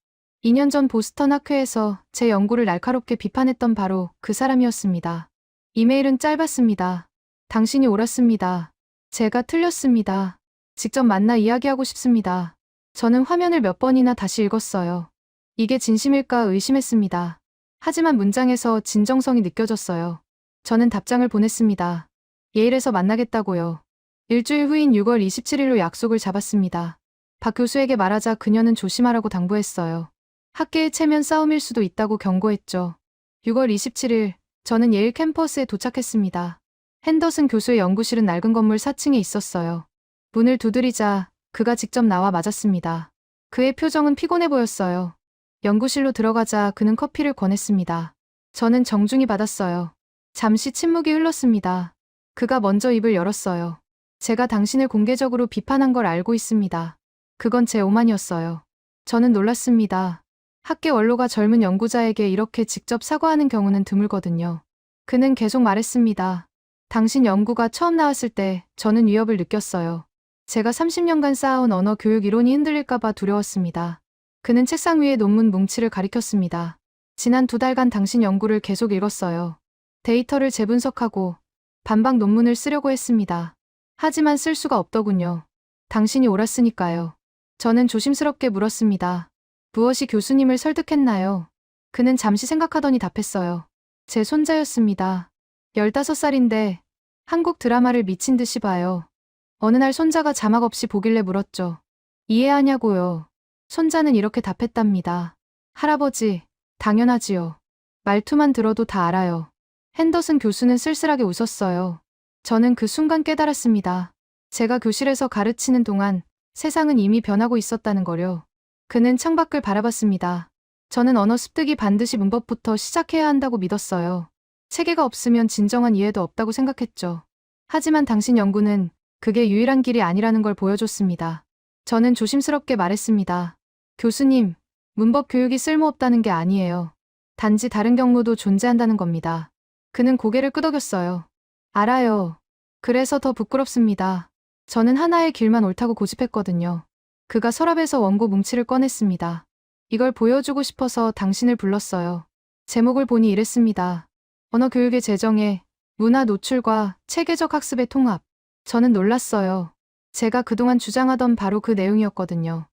2년 전 보스턴 학회에서 제 연구를 날카롭게 비판했던 바로 그 사람이었습니다. 이메일은 짧았습니다. 당신이 옳았습니다. 제가 틀렸습니다. 직접 만나 이야기하고 싶습니다. 저는 화면을 몇 번이나 다시 읽었어요. 이게 진심일까 의심했습니다. 하지만 문장에서 진정성이 느껴졌어요. 저는 답장을 보냈습니다. 예일에서 만나겠다고요. 일주일 후인 6월 27일로 약속을 잡았습니다. 박 교수에게 말하자 그녀는 조심하라고 당부했어요. 학계의 체면 싸움일 수도 있다고 경고했죠. 6월 27일, 저는 예일 캠퍼스에 도착했습니다. 핸더슨 교수의 연구실은 낡은 건물 4층에 있었어요. 문을 두드리자 그가 직접 나와 맞았습니다. 그의 표정은 피곤해 보였어요. 연구실로 들어가자 그는 커피를 권했습니다. 저는 정중히 받았어요. 잠시 침묵이 흘렀습니다. 그가 먼저 입을 열었어요. 제가 당신을 공개적으로 비판한 걸 알고 있습니다. 그건 제 오만이었어요. 저는 놀랐습니다. 학계 원로가 젊은 연구자에게 이렇게 직접 사과하는 경우는 드물거든요. 그는 계속 말했습니다. 당신 연구가 처음 나왔을 때 저는 위협을 느꼈어요. 제가 30년간 쌓아온 언어 교육 이론이 흔들릴까봐 두려웠습니다. 그는 책상 위에 논문 뭉치를 가리켰습니다. 지난 2달간 당신 연구를 계속 읽었어요. 데이터를 재분석하고 반박 논문을 쓰려고 했습니다. 하지만 쓸 수가 없더군요. 당신이 옳았으니까요. 저는 조심스럽게 물었습니다. 무엇이 교수님을 설득했나요? 그는 잠시 생각하더니 답했어요. 제 손자였습니다. 15살인데 한국 드라마를 미친 듯이 봐요. 어느 날 손자가 자막 없이 보길래 물었죠. 이해하냐고요. 손자는 이렇게 답했답니다. 할아버지, 당연하지요. 말투만 들어도 다 알아요. 핸더슨 교수는 쓸쓸하게 웃었어요. 저는 그 순간 깨달았습니다. 제가 교실에서 가르치는 동안 세상은 이미 변하고 있었다는 거요. 그는 창밖을 바라봤습니다. 저는 언어 습득이 반드시 문법부터 시작해야 한다고 믿었어요. 체계가 없으면 진정한 이해도 없다고 생각했죠. 하지만 당신 연구는 그게 유일한 길이 아니라는 걸 보여줬습니다. 저는 조심스럽게 말했습니다. 교수님, 문법 교육이 쓸모없다는 게 아니에요. 단지 다른 경로도 존재한다는 겁니다. 그는 고개를 끄덕였어요. 알아요. 그래서 더 부끄럽습니다. 저는 하나의 길만 옳다고 고집했거든요. 그가 서랍에서 원고 뭉치를 꺼냈습니다. 이걸 보여주고 싶어서 당신을 불렀어요. 제목을 보니 이랬습니다. 언어 교육의 재정에 문화 노출과 체계적 학습의 통합. 저는 놀랐어요. 제가 그동안 주장하던 바로 그 내용이었거든요.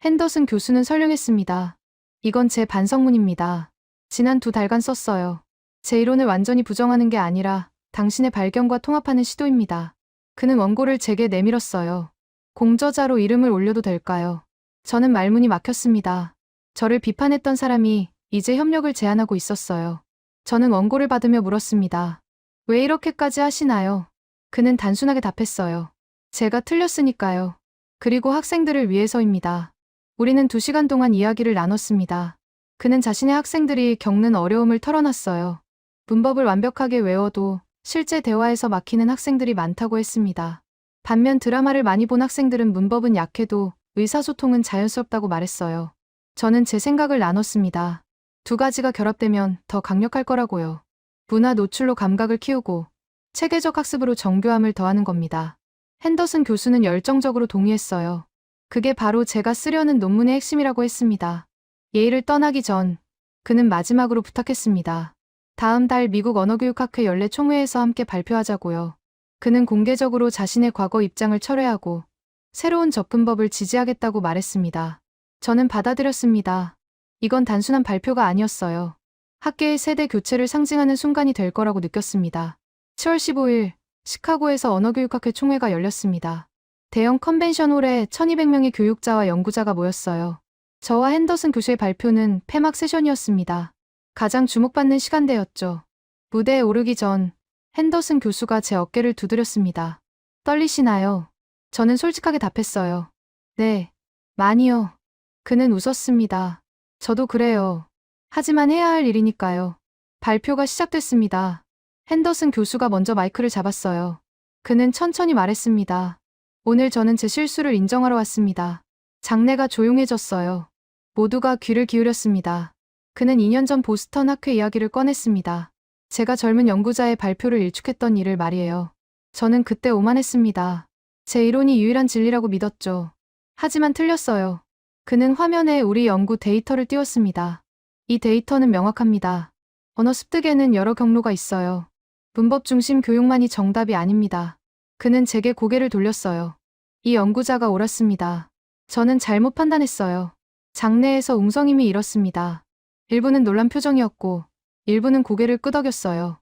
핸더슨 교수는 설명했습니다. 이건 제 반성문입니다. 지난 2달간 썼어요. 제 이론을 완전히 부정하는 게 아니라 당신의 발견과 통합하는 시도입니다. 그는 원고를 제게 내밀었어요. 공저자로 이름을 올려도 될까요? 저는 말문이 막혔습니다. 저를 비판했던 사람이 이제 협력을 제안하고 있었어요. 저는 원고를 받으며 물었습니다. 왜 이렇게까지 하시나요? 그는 단순하게 답했어요. 제가 틀렸으니까요. 그리고 학생들을 위해서입니다. 우리는 2시간 동안 이야기를 나눴습니다. 그는 자신의 학생들이 겪는 어려움을 털어놨어요. 문법을 완벽하게 외워도 실제 대화에서 막히는 학생들이 많다고 했습니다. 반면 드라마를 많이 본 학생들은 문법은 약해도 의사소통은 자연스럽다고 말했어요. 저는 제 생각을 나눴습니다. 2가지가 결합되면 더 강력할 거라고요. 문화 노출로 감각을 키우고 체계적 학습으로 정교함을 더하는 겁니다. 핸더슨 교수는 열정적으로 동의했어요. 그게 바로 제가 쓰려는 논문의 핵심이라고 했습니다. 예일을 떠나기 전 그는 마지막으로 부탁했습니다. 다음 달 미국 언어교육학회 연례 총회에서 함께 발표하자고요. 그는 공개적으로 자신의 과거 입장을 철회하고 새로운 접근법을 지지하겠다고 말했습니다. 저는 받아들였습니다. 이건 단순한 발표가 아니었어요. 학계의 세대 교체를 상징하는 순간이 될 거라고 느꼈습니다. 10월 15일 시카고에서 언어교육학회 총회가 열렸습니다. 대형 컨벤션홀에 1200명의 교육자와 연구자가 모였어요. 저와 핸더슨 교수의 발표는 폐막 세션이었습니다. 가장 주목받는 시간대였죠. 무대에 오르기 전 핸더슨 교수가 제 어깨를 두드렸습니다. 떨리시나요? 저는 솔직하게 답했어요. 네, 많이요. 그는 웃었습니다. 저도 그래요. 하지만 해야 할 일이니까요. 발표가 시작됐습니다. 핸더슨 교수가 먼저 마이크를 잡았어요. 그는 천천히 말했습니다. 오늘 저는 제 실수를 인정하러 왔습니다. 장내가 조용해졌어요. 모두가 귀를 기울였습니다. 그는 2년 전 보스턴 학회 이야기를 꺼냈습니다. 제가 젊은 연구자의 발표를 일축했던 일을 말이에요. 저는 그때 오만했습니다. 제 이론이 유일한 진리라고 믿었죠. 하지만 틀렸어요. 그는 화면에 우리 연구 데이터를 띄웠습니다. 이 데이터는 명확합니다. 언어 습득에는 여러 경로가 있어요. 문법 중심 교육만이 정답이 아닙니다. 그는 제게 고개를 돌렸어요. 이 연구자가 옳았습니다. 저는 잘못 판단했어요. 장내에서 웅성임이 일었습니다. 일부는 놀란 표정이었고, 일부는 고개를 끄덕였어요.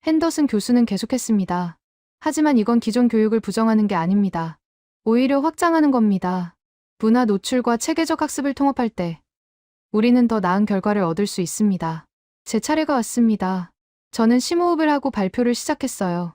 핸더슨 교수는 계속했습니다. 하지만 이건 기존 교육을 부정하는 게 아닙니다. 오히려 확장하는 겁니다. 문화 노출과 체계적 학습을 통합할 때, 우리는 더 나은 결과를 얻을 수 있습니다. 제 차례가 왔습니다. 저는 심호흡을 하고 발표를 시작했어요.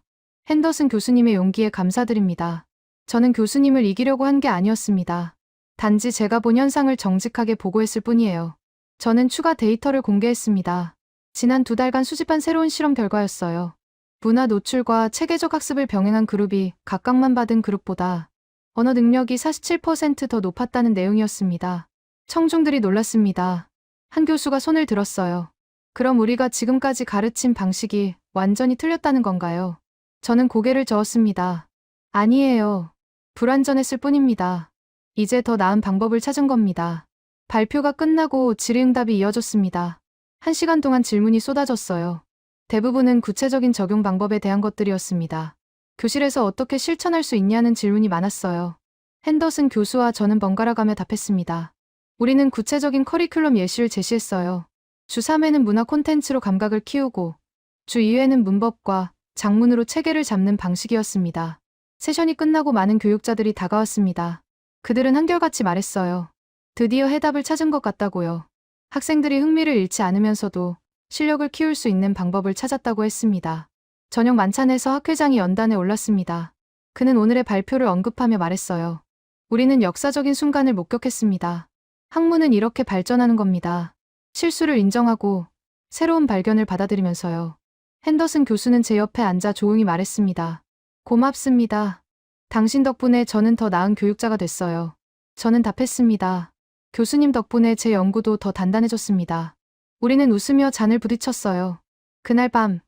핸더슨 교수님의 용기에 감사드립니다. 저는 교수님을 이기려고 한 게 아니었습니다. 단지 제가 본 현상을 정직하게 보고했을 뿐이에요. 저는 추가 데이터를 공개했습니다. 지난 2달간 수집한 새로운 실험 결과였어요. 문화 노출과 체계적 학습을 병행한 그룹이 각각만 받은 그룹보다 언어 능력이 47% 더 높았다는 내용이었습니다. 청중들이 놀랐습니다. 한 교수가 손을 들었어요. 그럼 우리가 지금까지 가르친 방식이 완전히 틀렸다는 건가요? 저는 고개를 저었습니다. 아니에요. 불완전했을 뿐입니다. 이제 더 나은 방법을 찾은 겁니다. 발표가 끝나고 질의응답이 이어졌습니다. 1시간 동안 질문이 쏟아졌어요. 대부분은 구체적인 적용 방법에 대한 것들이었습니다. 교실에서 어떻게 실천할 수 있냐는 질문이 많았어요. 핸더슨 교수와 저는 번갈아가며 답했습니다. 우리는 구체적인 커리큘럼 예시를 제시했어요. 주 3회는 문화 콘텐츠로 감각을 키우고 주 2회는 문법과 작문으로 체계를 잡는 방식이었습니다. 세션이 끝나고 많은 교육자들이 다가왔습니다. 그들은 한결같이 말했어요. 드디어 해답을 찾은 것 같다고요. 학생들이 흥미를 잃지 않으면서도 실력을 키울 수 있는 방법을 찾았다고 했습니다. 저녁 만찬에서 학회장이 연단에 올랐습니다. 그는 오늘의 발표를 언급하며 말했어요. 우리는 역사적인 순간을 목격했습니다. 학문은 이렇게 발전하는 겁니다. 실수를 인정하고 새로운 발견을 받아들이면서요. 핸더슨 교수는 제 옆에 앉아 조용히 말했습니다. 고맙습니다. 당신 덕분에 저는 더 나은 교육자가 됐어요. 저는 답했습니다. 교수님 덕분에 제 연구도 더 단단해졌습니다. 우리는 웃으며 잔을 부딪혔어요. 그날 밤,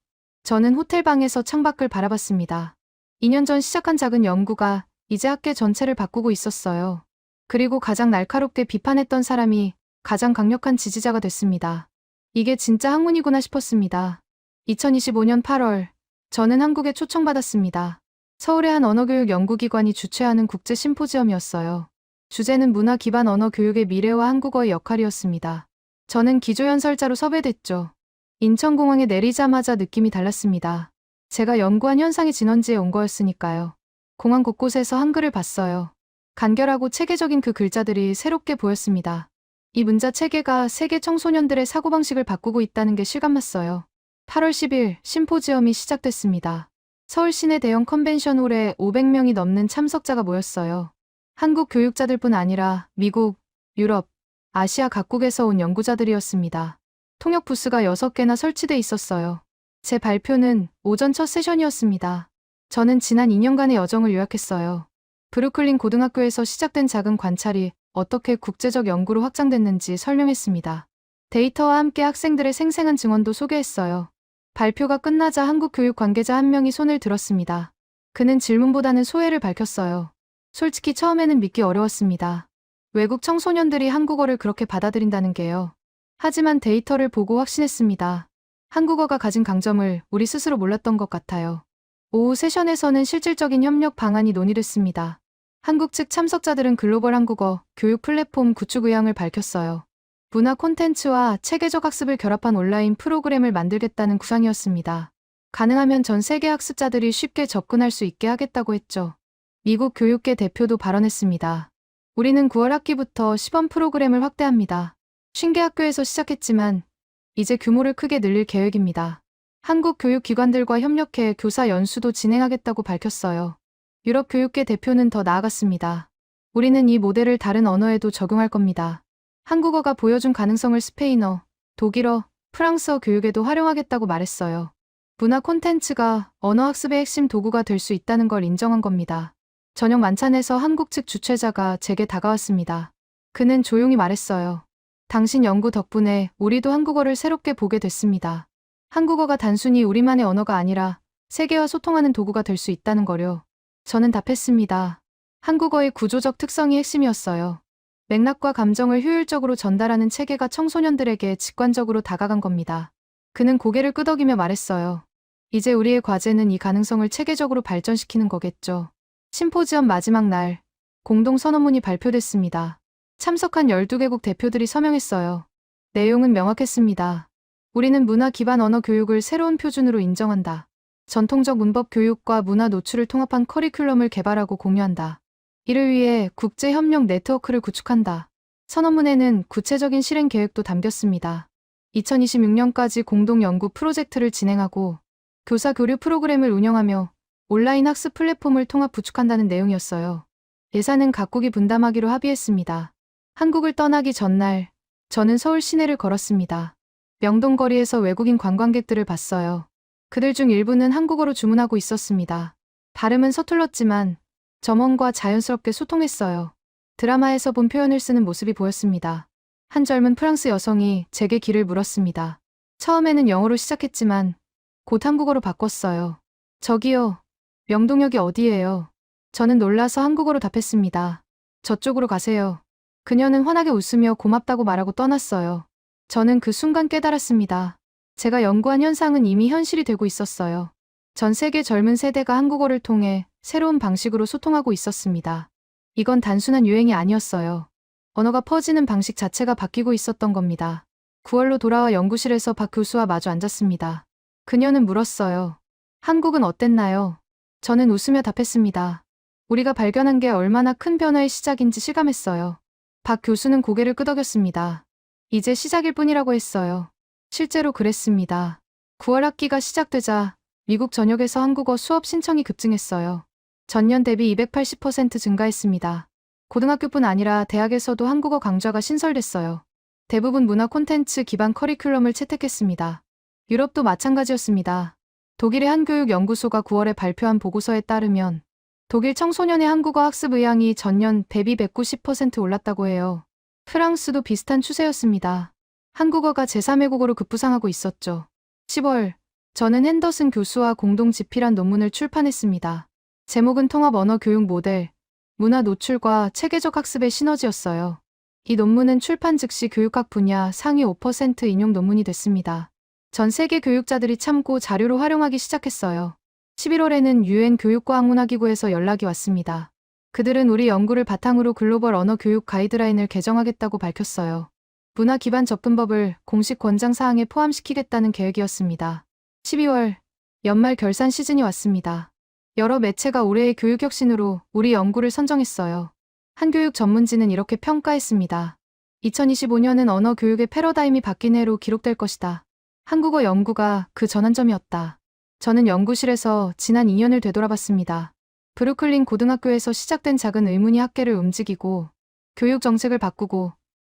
저는 호텔방에서 창밖을 바라봤습니다. 2년 전 시작한 작은 연구가 이제 학계 전체를 바꾸고 있었어요. 그리고 가장 날카롭게 비판했던 사람이 가장 강력한 지지자가 됐습니다. 이게 진짜 학문이구나 싶었습니다. 2025년 8월, 저는 한국에 초청받았습니다. 서울의 한 언어교육 연구기관이 주최하는 국제 심포지엄이었어요. 주제는 문화 기반 언어 교육의 미래와 한국어의 역할이었습니다. 저는 기조연설자로 섭외됐죠. 인천공항에 내리자마자 느낌이 달랐습니다. 제가 연구한 현상이 진원지에 온 거였으니까요. 공항 곳곳에서 한글을 봤어요. 간결하고 체계적인 그 글자들이 새롭게 보였습니다. 이 문자 체계가 세계 청소년들의 사고방식을 바꾸고 있다는 게 실감났어요. 8월 10일 심포지엄이 시작됐습니다. 서울 시내 대형 컨벤션홀에 500명이 넘는 참석자가 모였어요. 한국 교육자들뿐 아니라 미국, 유럽, 아시아 각국에서 온 연구자들이었습니다. 통역 부스가 6개나 설치돼 있었어요. 제 발표는 오전 첫 세션이었습니다. 저는 지난 2년간의 여정을 요약했어요. 브루클린 고등학교에서 시작된 작은 관찰이 어떻게 국제적 연구로 확장됐는지 설명했습니다. 데이터와 함께 학생들의 생생한 증언도 소개했어요. 발표가 끝나자 한국 교육 관계자 한 명이 손을 들었습니다. 그는 질문보다는 소회를 밝혔어요. 솔직히 처음에는 믿기 어려웠습니다. 외국 청소년들이 한국어를 그렇게 받아들인다는 게요. 하지만 데이터를 보고 확신했습니다. 한국어가 가진 강점을 우리 스스로 몰랐던 것 같아요. 오후 세션에서는 실질적인 협력 방안이 논의됐습니다. 한국 측 참석자들은 글로벌 한국어 교육 플랫폼 구축 의향을 밝혔어요. 문화 콘텐츠와 체계적 학습을 결합한 온라인 프로그램을 만들겠다는 구상이었습니다. 가능하면 전 세계 학습자들이 쉽게 접근할 수 있게 하겠다고 했죠. 미국 교육계 대표도 발언했습니다. 우리는 9월 학기부터 시범 프로그램을 확대합니다. 50개학교에서 시작했지만 이제 규모를 크게 늘릴 계획입니다. 한국 교육기관들과 협력해 교사 연수도 진행하겠다고 밝혔어요. 유럽 교육계 대표는 더 나아갔습니다. 우리는 이 모델을 다른 언어에도 적용할 겁니다. 한국어가 보여준 가능성을 스페인어, 독일어, 프랑스어 교육에도 활용하겠다고 말했어요. 문화 콘텐츠가 언어 학습의 핵심 도구가 될 수 있다는 걸 인정한 겁니다. 저녁 만찬에서 한국 측 주최자가 제게 다가왔습니다. 그는 조용히 말했어요. 당신 연구 덕분에 우리도 한국어를 새롭게 보게 됐습니다. 한국어가 단순히 우리만의 언어가 아니라 세계와 소통하는 도구가 될 수 있다는 거요. 저는 답했습니다. 한국어의 구조적 특성이 핵심이었어요. 맥락과 감정을 효율적으로 전달하는 체계가 청소년들에게 직관적으로 다가간 겁니다. 그는 고개를 끄덕이며 말했어요. 이제 우리의 과제는 이 가능성을 체계적으로 발전시키는 거겠죠. 심포지엄 마지막 날, 공동 선언문이 발표됐습니다. 참석한 12개국 대표들이 서명했어요. 내용은 명확했습니다. 우리는 문화 기반 언어 교육을 새로운 표준으로 인정한다. 전통적 문법 교육과 문화 노출을 통합한 커리큘럼을 개발하고 공유한다. 이를 위해 국제 협력 네트워크를 구축한다. 선언문에는 구체적인 실행 계획도 담겼습니다. 2026년까지 공동 연구 프로젝트를 진행하고 교사 교류 프로그램을 운영하며 온라인 학습 플랫폼을 통합 구축한다는 내용이었어요. 예산은 각국이 분담하기로 합의했습니다. 한국을 떠나기 전날, 저는 서울 시내를 걸었습니다. 명동거리에서 외국인 관광객들을 봤어요. 그들 중 일부는 한국어로 주문하고 있었습니다. 발음은 서툴렀지만 점원과 자연스럽게 소통했어요. 드라마에서 본 표현을 쓰는 모습이 보였습니다. 한 젊은 프랑스 여성이 제게 길을 물었습니다. 처음에는 영어로 시작했지만 곧 한국어로 바꿨어요. 저기요, 명동역이 어디예요? 저는 놀라서 한국어로 답했습니다. 저쪽으로 가세요. 그녀는 환하게 웃으며 고맙다고 말하고 떠났어요. 저는 그 순간 깨달았습니다. 제가 연구한 현상은 이미 현실이 되고 있었어요. 전 세계 젊은 세대가 한국어를 통해 새로운 방식으로 소통하고 있었습니다. 이건 단순한 유행이 아니었어요. 언어가 퍼지는 방식 자체가 바뀌고 있었던 겁니다. 9월로 돌아와 연구실에서 박 교수와 마주 앉았습니다. 그녀는 물었어요. 한국은 어땠나요? 저는 웃으며 답했습니다. 우리가 발견한 게 얼마나 큰 변화의 시작인지 실감했어요. 박 교수는 고개를 끄덕였습니다. 이제 시작일 뿐이라고 했어요. 실제로 그랬습니다. 9월 학기가 시작되자 미국 전역에서 한국어 수업 신청이 급증했어요. 전년 대비 280% 증가했습니다. 고등학교뿐 아니라 대학에서도 한국어 강좌가 신설됐어요. 대부분 문화 콘텐츠 기반 커리큘럼을 채택했습니다. 유럽도 마찬가지였습니다. 독일의 한 교육연구소가 9월에 발표한 보고서에 따르면 독일 청소년의 한국어 학습 의향이 전년 대비 190% 올랐다고 해요. 프랑스도 비슷한 추세였습니다. 한국어가 제3외국어로 급부상하고 있었죠. 10월, 저는 핸더슨 교수와 공동 집필한 논문을 출판했습니다. 제목은 통합 언어 교육 모델, 문화 노출과 체계적 학습의 시너지였어요. 이 논문은 출판 즉시 교육학 분야 상위 5% 인용 논문이 됐습니다. 전 세계 교육자들이 참고 자료로 활용하기 시작했어요. 11월에는 UN 교육과학문화기구에서 연락이 왔습니다. 그들은 우리 연구를 바탕으로 글로벌 언어 교육 가이드라인을 개정하겠다고 밝혔어요. 문화 기반 접근법을 공식 권장 사항에 포함시키겠다는 계획이었습니다. 12월, 연말 결산 시즌이 왔습니다. 여러 매체가 올해의 교육 혁신으로 우리 연구를 선정했어요. 한 교육 전문지는 이렇게 평가했습니다. 2025년은 언어 교육의 패러다임이 바뀐 해로 기록될 것이다. 한국어 연구가 그 전환점이었다. 저는 연구실에서 지난 2년을 되돌아봤습니다. 브루클린 고등학교에서 시작된 작은 의문이 학계를 움직이고 교육 정책을 바꾸고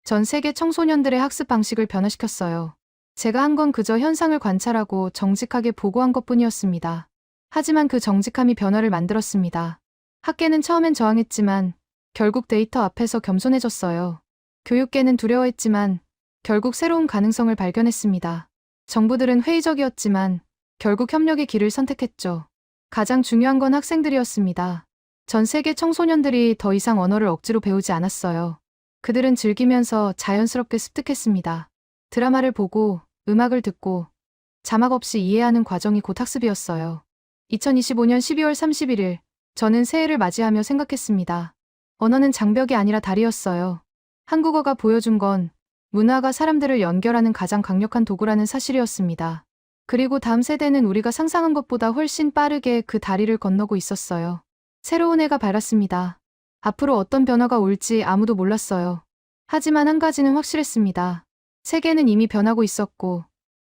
전 세계 청소년들의 학습 방식을 변화시켰어요. 제가 한 건 그저 현상을 관찰하고 정직하게 보고한 것뿐이었습니다. 하지만 그 정직함이 변화를 만들었습니다. 학계는 처음엔 저항했지만 결국 데이터 앞에서 겸손해졌어요. 교육계는 두려워했지만 결국 새로운 가능성을 발견했습니다. 정부들은 회의적이었지만 결국 협력의 길을 선택했죠. 가장 중요한 건 학생들이었습니다. 전 세계 청소년들이 더 이상 언어를 억지로 배우지 않았어요. 그들은 즐기면서 자연스럽게 습득했습니다. 드라마를 보고, 음악을 듣고, 자막 없이 이해하는 과정이 곧 학습이었어요. 2025년 12월 31일, 저는 새해를 맞이하며 생각했습니다. 언어는 장벽이 아니라 다리였어요. 한국어가 보여준 건 문화가 사람들을 연결하는 가장 강력한 도구라는 사실이었습니다. 그리고 다음 세대는 우리가 상상한 것보다 훨씬 빠르게 그 다리를 건너고 있었어요. 새로운 해가 밝았습니다. 앞으로 어떤 변화가 올지 아무도 몰랐어요. 하지만 한 가지는 확실했습니다. 세계는 이미 변하고 있었고,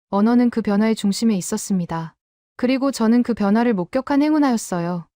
언어는 그 변화의 중심에 있었습니다. 그리고 저는 그 변화를 목격한 행운아였어요.